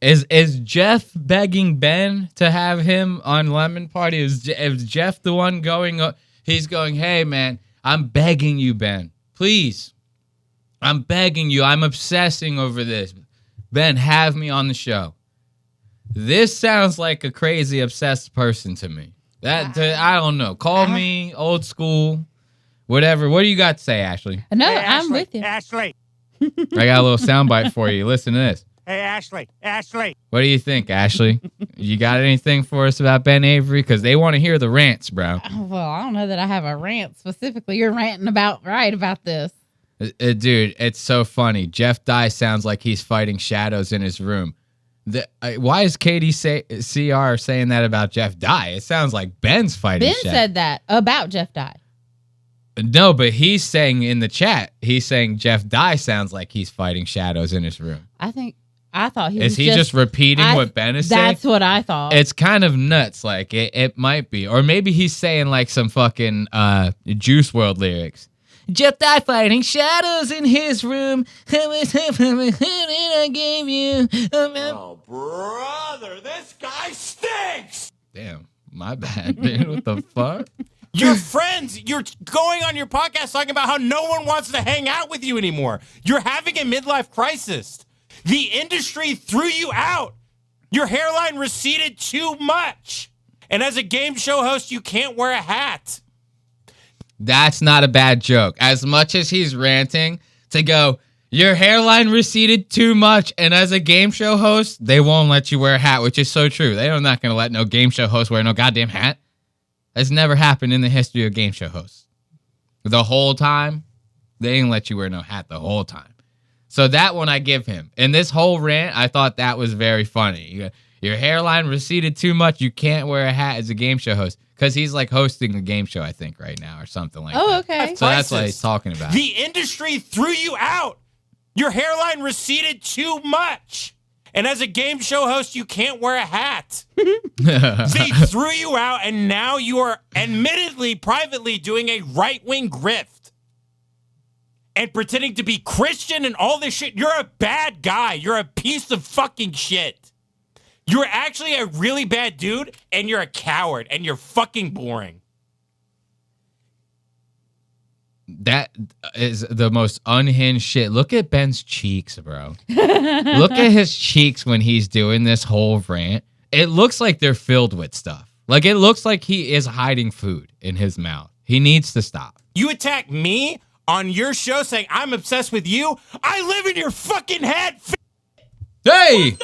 Speaker 1: Is Jeff begging Ben to have him on Lemon Party? Is Jeff the one going? He's going, "Hey, man, I'm begging you, Ben. Please. I'm begging you. I'm obsessing over this. Ben, have me on the show." This sounds like a crazy obsessed person to me. I don't know. Call me old school, whatever. What do you got to say, Ashley?
Speaker 2: No, hey, I'm with you.
Speaker 13: Ashley.
Speaker 1: I got a little soundbite for you. Listen to this.
Speaker 13: Hey, Ashley.
Speaker 1: What do you think, Ashley? You got anything for us about Ben Avery? Because they want to hear the rants, bro.
Speaker 2: Well, I don't know that I have a rant specifically. You're ranting about this.
Speaker 1: Dude, it's so funny. Jeff Dye sounds like he's fighting shadows in his room. Why is KDCR saying that about Jeff Dye? It sounds like Ben's fighting shadows.
Speaker 2: Ben said that about Jeff Dye.
Speaker 1: No, but he's saying in the chat, he's saying Jeff Dye sounds like he's fighting shadows in his room.
Speaker 2: I thought he was
Speaker 1: Is he just repeating what Ben is saying?
Speaker 2: That's what I thought.
Speaker 1: It's kind of nuts. Like, it might be. Or maybe he's saying, like, some fucking Juice WRLD lyrics. Jeff Dye fighting shadows in his room. I gave you.
Speaker 12: Oh, brother, this guy stinks!
Speaker 1: Damn, my bad, dude. What the fuck?
Speaker 12: Your friends, you're going on your podcast talking about how no one wants to hang out with you anymore. You're having a midlife crisis. The industry threw you out. Your hairline receded too much. And as a game show host, you can't wear a hat.
Speaker 1: That's not a bad joke. As much as he's ranting to go, your hairline receded too much, and as a game show host, they won't let you wear a hat, which is so true. They're not going to let no game show host wear no goddamn hat. That's never happened in the history of game show hosts. The whole time, they didn't let you wear no hat the whole time. So that one I give him. In this whole rant, I thought that was very funny. Your hairline receded too much. You can't wear a hat as a game show host. Because he's like hosting a game show, I think, right now or something like that.
Speaker 2: Oh, okay.
Speaker 1: So that's what he's talking about.
Speaker 12: The industry threw you out. Your hairline receded too much. And as a game show host, you can't wear a hat. They threw you out, and now you are admittedly, privately doing a right-wing grift. And pretending to be Christian and all this shit. You're a bad guy. You're a piece of fucking shit. You're actually a really bad dude, and you're a coward, and you're fucking boring.
Speaker 1: That is the most unhinged shit. Look at Ben's cheeks, bro. Look at his cheeks when he's doing this whole rant. It looks like they're filled with stuff. Like, it looks like he is hiding food in his mouth. He needs to stop.
Speaker 12: You attack me on your show saying I'm obsessed with you? I live in your fucking head.
Speaker 1: Hey!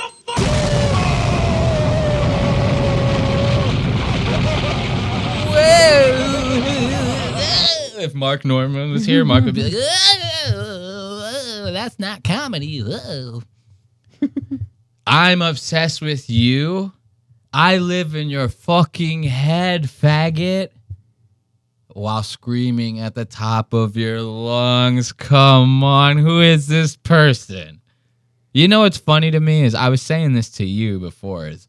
Speaker 1: If Mark Norman was here, Mark would be like, "Oh, that's not comedy. Oh." I'm obsessed with you. I live in your fucking head, faggot. While screaming at the top of your lungs. Come on, who is this person? You know what's funny to me is I was saying this to you before. Is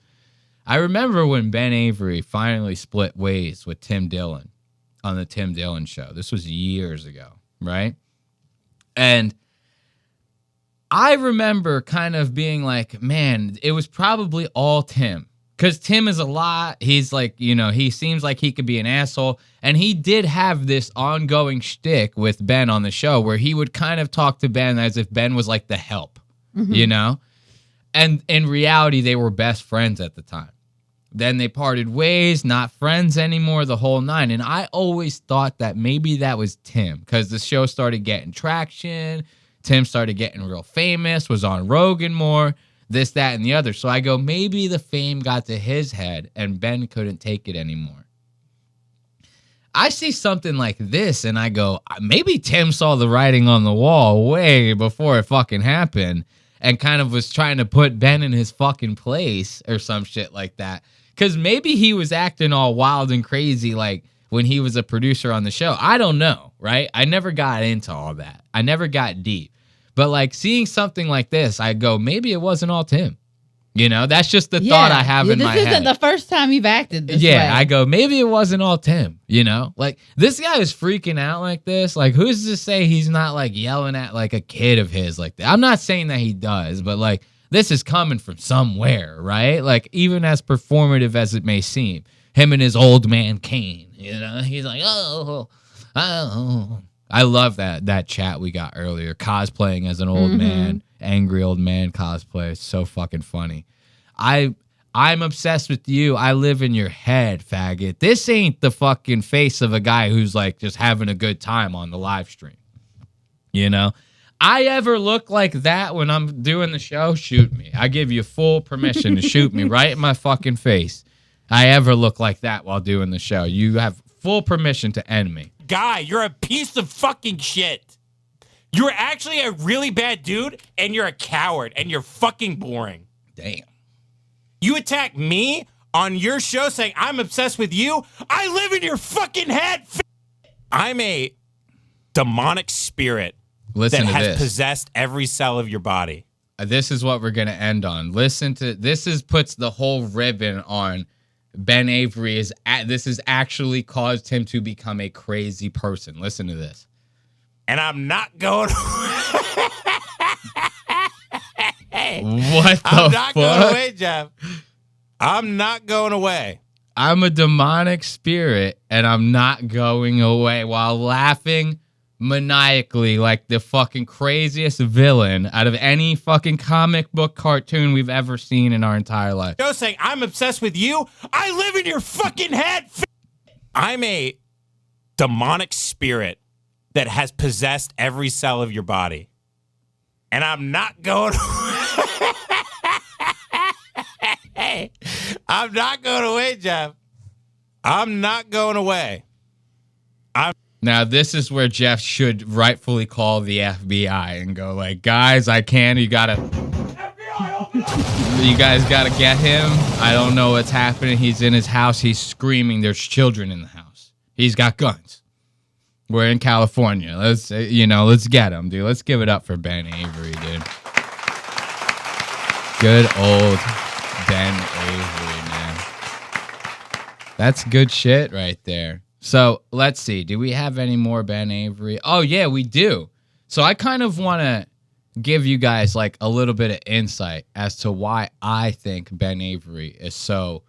Speaker 1: I remember when Ben Avery finally split ways with Tim Dillon on the Tim Dillon show. This was years ago, right? And I remember kind of being like, man, it was probably all Tim. Because Tim is a lot. He's like, he seems like he could be an asshole. And he did have this ongoing shtick with Ben on the show where he would kind of talk to Ben as if Ben was like the help, And in reality, they were best friends at the time. Then they parted ways, not friends anymore, the whole nine. And I always thought that maybe that was Tim because the show started getting traction. Tim started getting real famous, was on Rogan more. This, that, and the other. So I go, maybe the fame got to his head and Ben couldn't take it anymore. I see something like this and I go, maybe Tim saw the writing on the wall way before it fucking happened and kind of was trying to put Ben in his fucking place or some shit like that. Because maybe he was acting all wild and crazy like when he was a producer on the show. I don't know, right? I never got into all that. I never got deep. But like seeing something like this, I go, maybe it wasn't all Tim. That's just the thought I have in my head.
Speaker 2: This isn't the first time you've acted this way.
Speaker 1: Yeah, I go, maybe it wasn't all Tim, Like, this guy is freaking out like this. Like, who's to say he's not, like, yelling at, like, a kid of his like that? I'm not saying that he does, but, like, this is coming from somewhere, right? Like, even as performative as it may seem. Him and his old man Kane, He's like, oh. I love that chat we got earlier, cosplaying as an old man, angry old man cosplay. It's so fucking funny. I'm obsessed with you. I live in your head, faggot. This ain't the fucking face of a guy who's like just having a good time on the live stream. I ever look like that when I'm doing the show? Shoot me. I give you full permission to shoot me right in my fucking face. I ever look like that while doing the show. You have full permission to end me.
Speaker 12: Guy, you're a piece of fucking shit. You're actually a really bad dude, and you're a coward, and you're fucking boring.
Speaker 1: Damn.
Speaker 12: You attack me on your show saying I'm obsessed with you? I live in your fucking head. I'm a demonic spirit that has possessed every cell of your body.
Speaker 1: This is what we're going to end on. Listen to this. Puts the whole ribbon on Ben Avery. This has actually caused him to become a crazy person. Listen to this.
Speaker 12: And I'm not going.
Speaker 1: What the
Speaker 12: I'm not
Speaker 1: fuck?
Speaker 12: going away, Jeff. I'm not going away.
Speaker 1: I'm a demonic spirit, and I'm not going away while laughing maniacally like the fucking craziest villain out of any fucking comic book cartoon we've ever seen in our entire life.
Speaker 12: Joe saying, I'm obsessed with you. I live in your fucking head. I'm a demonic spirit that has possessed every cell of your body. And I'm not going I'm not going away, Jeff. I'm not going away.
Speaker 1: Now, this is where Jeff should rightfully call the FBI and go like, guys, you guys gotta get him. I don't know what's happening. He's in his house. He's screaming. There's children in the house. He's got guns. We're in California. Let's get him, dude. Let's give it up for Ben Avery, dude. Good old Ben Avery, man. That's good shit right there. So let's see. Do we have any more Ben Avery? Oh, yeah, we do. So I kind of want to give you guys like a little bit of insight as to why I think Ben Avery is so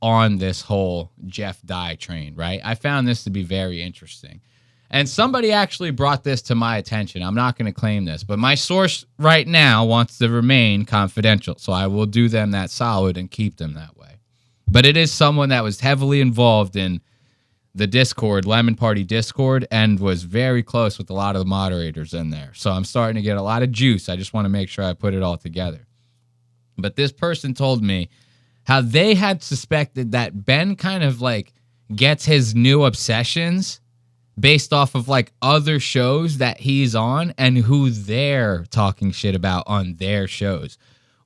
Speaker 1: on this whole Jeff Dye train, right? I found this to be very interesting. And somebody actually brought this to my attention. I'm not going to claim this, but my source right now wants to remain confidential. So I will do them that solid and keep them that way. But it is someone that was heavily involved in the Discord, Lemon Party Discord, and was very close with a lot of the moderators in there. So I'm starting to get a lot of juice. I just want to make sure I put it all together. But this person told me how they had suspected that Ben kind of like gets his new obsessions based off of like other shows that he's on and who they're talking shit about on their shows.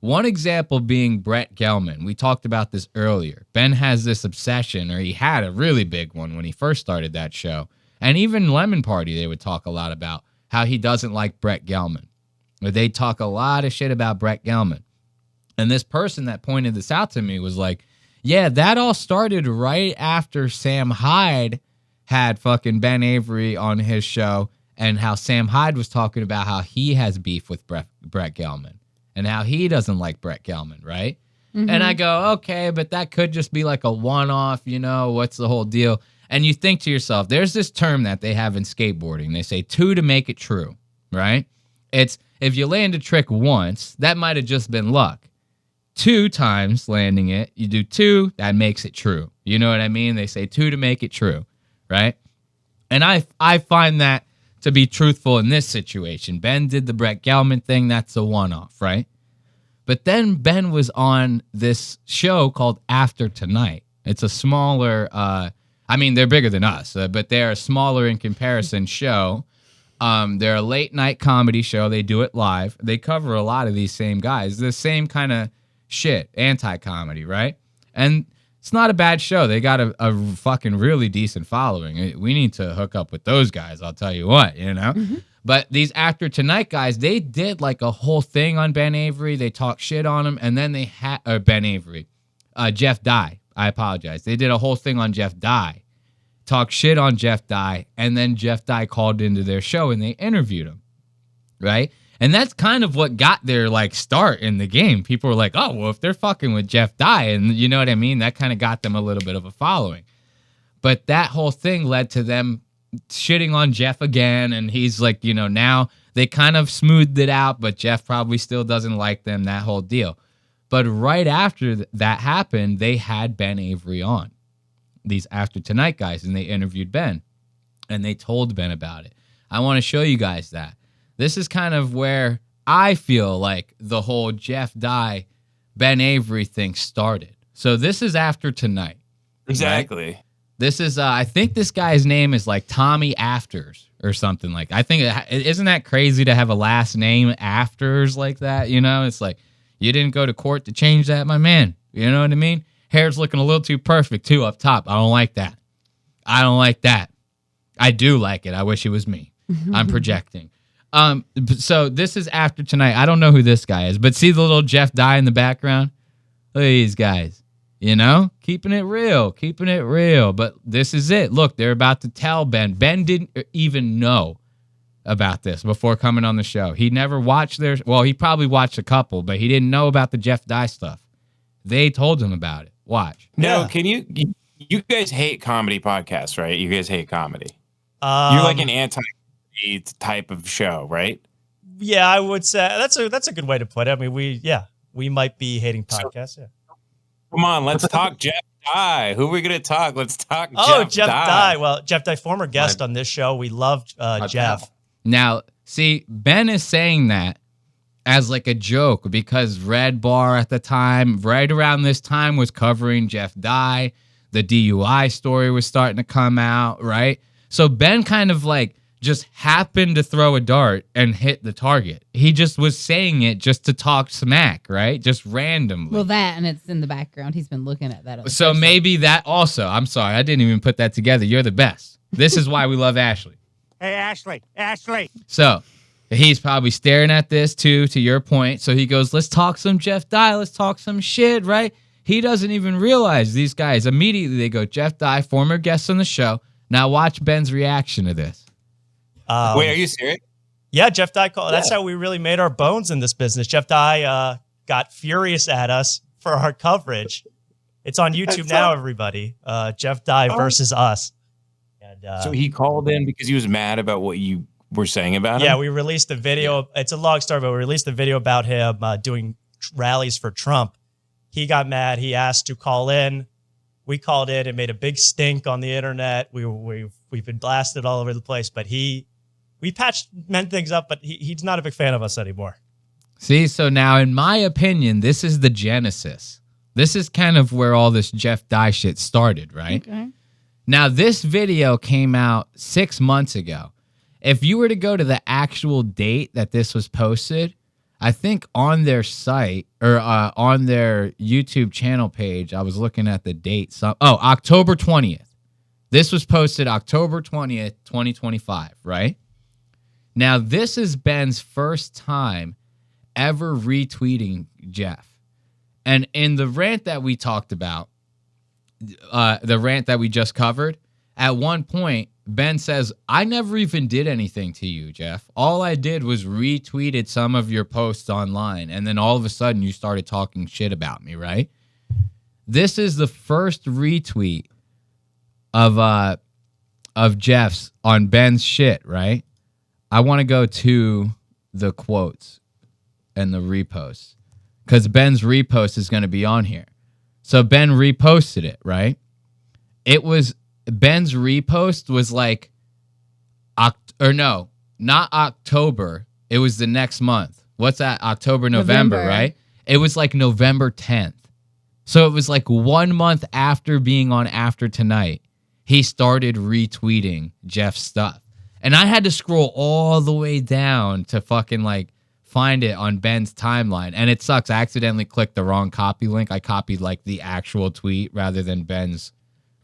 Speaker 1: One example being Brett Gelman. We talked about this earlier. Ben has this obsession, or he had a really big one when he first started that show. And even Lemon Party, they would talk a lot about how he doesn't like Brett Gelman. Or they talk a lot of shit about Brett Gelman. And this person that pointed this out to me was like, yeah, that all started right after Sam Hyde had fucking Ben Avery on his show, and how Sam Hyde was talking about how he has beef with Brett Gelman. And how he doesn't like Brett Gelman, right? And I go, okay, but that could just be like a one-off, you know, what's the whole deal? And you think to yourself, there's this term that they have in skateboarding. They say 2 to make it true, right? It's if you land a trick once, that might have just been luck. 2 times landing it, you do 2, that makes it true. You know what I mean? They say 2 to make it true, right? And I find that to be truthful in this situation. Ben did the Brett Gelman thing. That's a one-off, right? But then Ben was on this show called After Tonight. It's a smaller, they're bigger than us, but they're a smaller in comparison show. They're a late night comedy show. They do it live. They cover a lot of these same guys, the same kind of shit, anti-comedy, right? And it's not a bad show. They got a fucking really decent following. We need to hook up with those guys, I'll tell you what, you know? But these After Tonight guys, they did like a whole thing on Ben Avery. They talked shit on him, and then they had Ben Avery. Jeff Dye. I apologize. They did a whole thing on Jeff Dye. Talked shit on Jeff Dye, and then Jeff Dye called into their show and they interviewed him, right? And that's kind of what got their like start in the game. People were like, oh, well, if they're fucking with Jeff Dye, and you know what I mean? That kind of got them a little bit of a following. But that whole thing led to them shitting on Jeff again, and he's like, you know, now they kind of smoothed it out, but Jeff probably still doesn't like them, that whole deal. But right after that happened, they had Ben Avery on, these After Tonight guys, and they interviewed Ben, and they told Ben about it. I want to show you guys that. This is kind of where I feel like the whole Jeff Dye, Ben Avery thing started. So this is After Tonight.
Speaker 12: Exactly.
Speaker 1: Right? This is, I think this guy's name is like Tommy Afters or something like that. I think, isn't that crazy to have a last name Afters like that? You know, it's like, you didn't go to court to change that, my man. You know what I mean? Hair's looking a little too perfect, too, up top. I don't like that. I don't like that. I do like it. I wish it was me. I'm projecting. So this is After Tonight. I don't know who this guy is, but see the little Jeff Dye in the background? Look at these guys. You know? Keeping it real. Keeping it real. But this is it. Look, they're about to tell Ben. Ben didn't even know about this before coming on the show. He never watched their... Well, he probably watched a couple, but he didn't know about the Jeff Dye stuff. They told him about it. Watch.
Speaker 12: No, can you guys hate comedy podcasts, right? You guys hate comedy. You're like an anti type of show, right?
Speaker 13: Yeah, I would say that's a good way to put it. I mean, we might be hating podcasts. Yeah.
Speaker 12: Come on, let's talk Jeff Dye. Who are we going to talk? Let's talk
Speaker 13: Jeff Dye. Well, Jeff Dye, former guest on this show. We loved Jeff.
Speaker 1: Now, see, Ben is saying that as like a joke because Red Bar at the time, right around this time, was covering Jeff Dye. The DUI story was starting to come out, right? So Ben kind of like just happened to throw a dart and hit the target. He just was saying it just to talk smack, right? Just randomly.
Speaker 2: Well, that, and it's in the background. He's been looking at that.
Speaker 1: So maybe that also. I'm sorry, I didn't even put that together. You're the best. This is why we love Ashley.
Speaker 14: Hey, Ashley.
Speaker 1: So he's probably staring at this too, to your point. So he goes, let's talk some Jeff Dye. Let's talk some shit, right? He doesn't even realize these guys. Immediately they go, Jeff Dye, former guest on the show. Now watch Ben's reaction to this.
Speaker 12: Wait, are you serious?
Speaker 13: Yeah, Jeff Dye called. That's how we really made our bones in this business. Jeff Dye got furious at us for our coverage. It's on YouTube now, everybody. Jeff Dye versus us. And,
Speaker 12: so he called in because he was mad about what you were saying about him?
Speaker 13: Yeah, we released a video. It's a long story, but we released a video about him doing rallies for Trump. He got mad. He asked to call in. We called in and made a big stink on the internet. We've been blasted all over the place, but we patched things up, but he's not a big fan of us anymore.
Speaker 1: See, so now in my opinion, this is the genesis. This is kind of where all this Jeff Dye shit started, right?
Speaker 2: Okay.
Speaker 1: Now, this video came out 6 months ago. If you were to go to the actual date that this was posted, I think on their site or on their YouTube channel page, I was looking at the date. October 20th. This was posted October 20th, 2025, right? Now, this is Ben's first time ever retweeting Jeff. And in the rant that we talked about, the rant that we just covered, at one point, Ben says, I never even did anything to you, Jeff. All I did was retweeted some of your posts online, and then all of a sudden you started talking shit about me, right? This is the first retweet of Jeff's on Ben's shit, right? I want to go to the quotes and the reposts because Ben's repost is going to be on here. So Ben reposted it, right? It was Ben's repost was like, not October. It was the next month. What's that? October, November, right? It was like November 10th. So it was like 1 month after being on After Tonight, he started retweeting Jeff's stuff. And I had to scroll all the way down to fucking like find it on Ben's timeline. And it sucks. I accidentally clicked the wrong copy link. I copied like the actual tweet rather than Ben's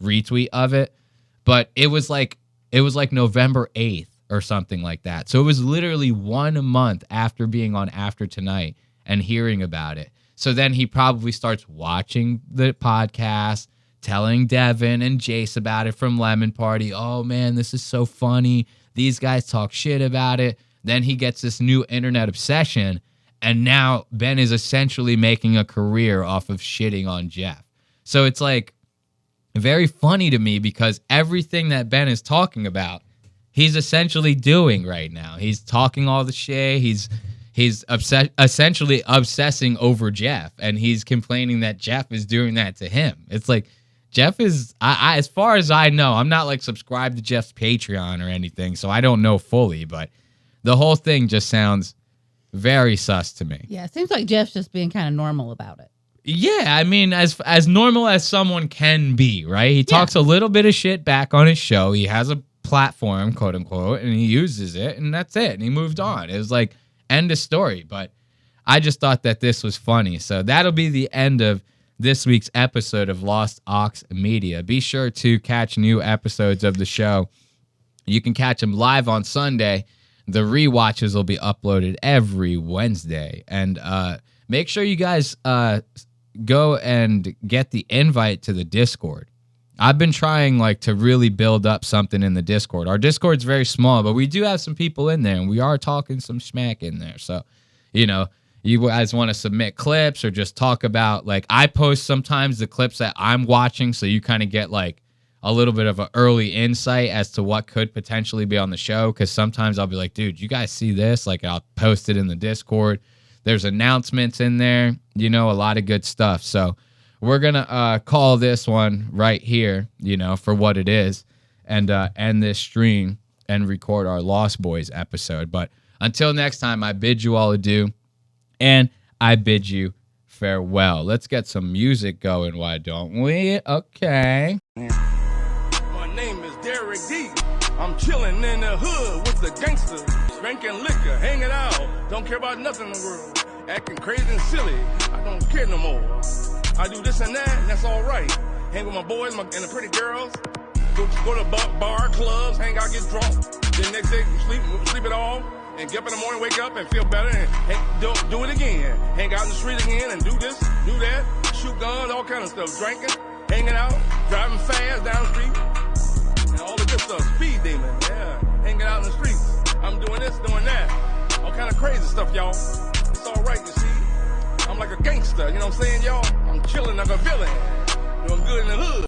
Speaker 1: retweet of it. But it was like November 8th or something like that. So it was literally 1 month after being on After Tonight and hearing about it. So then he probably starts watching the podcast, telling Devin and Jace about it from Lemon Party. Oh, man, this is so funny. These guys talk shit about it. Then he gets this new internet obsession, and now Ben is essentially making a career off of shitting on Jeff. So it's like very funny to me because everything that Ben is talking about, he's essentially doing right now. He's talking all the shit. He's essentially obsessing over Jeff, and he's complaining that Jeff is doing that to him. It's like Jeff is, I as far as I know, I'm not like subscribed to Jeff's Patreon or anything, so I don't know fully, but the whole thing just sounds very sus to me.
Speaker 2: Yeah, it seems like Jeff's just being kind of normal about it.
Speaker 1: Yeah, I mean, as normal as someone can be, right? He talks a little bit of shit back on his show. He has a platform, quote unquote, and he uses it, and that's it. And he moved on. It was like, end of story. But I just thought that this was funny. So that'll be the end of this week's episode of Lost Ox Media. Be sure to catch new episodes of the show. You can catch them live on Sunday. The rewatches will be uploaded every Wednesday. And make sure you guys go and get the invite to the Discord. I've been trying like to really build up something in the Discord. Our Discord's very small, but we do have some people in there, and we are talking some smack in there. So, you know, you guys want to submit clips or just talk about, like, I post sometimes the clips that I'm watching, so you kind of get like a little bit of an early insight as to what could potentially be on the show. Because sometimes I'll be like, dude, you guys see this? Like, I'll post it in the Discord. There's announcements in there, you know, a lot of good stuff. So we're going to call this one right here, you know, for what it is, and end this stream and record our Lost Boys episode. But until next time, I bid you all adieu, and I bid you farewell. Let's get some music going, why don't we? Okay.
Speaker 14: My name is Derek D. I'm chilling in the hood with the gangsters, drinking liquor, hanging out, don't care about nothing in the world, acting crazy and silly. I don't care no more. I do this and that, and that's all right. Hang with my boys and the pretty girls. Go to bar, clubs, hang out, get drunk. Then next day, sleep it all, and get up in the morning, wake up, and feel better, and do it again. Hang out in the street again, and do this, do that, shoot guns, all kind of stuff. Drinking, hanging out, driving fast down the street, and all the good stuff. Speed demon, yeah. Hanging out in the streets. I'm doing this, doing that. All kind of crazy stuff, y'all. It's all right, you see. I'm like a gangster, you know what I'm saying, y'all? I'm chilling like a villain. Doing good in the hood.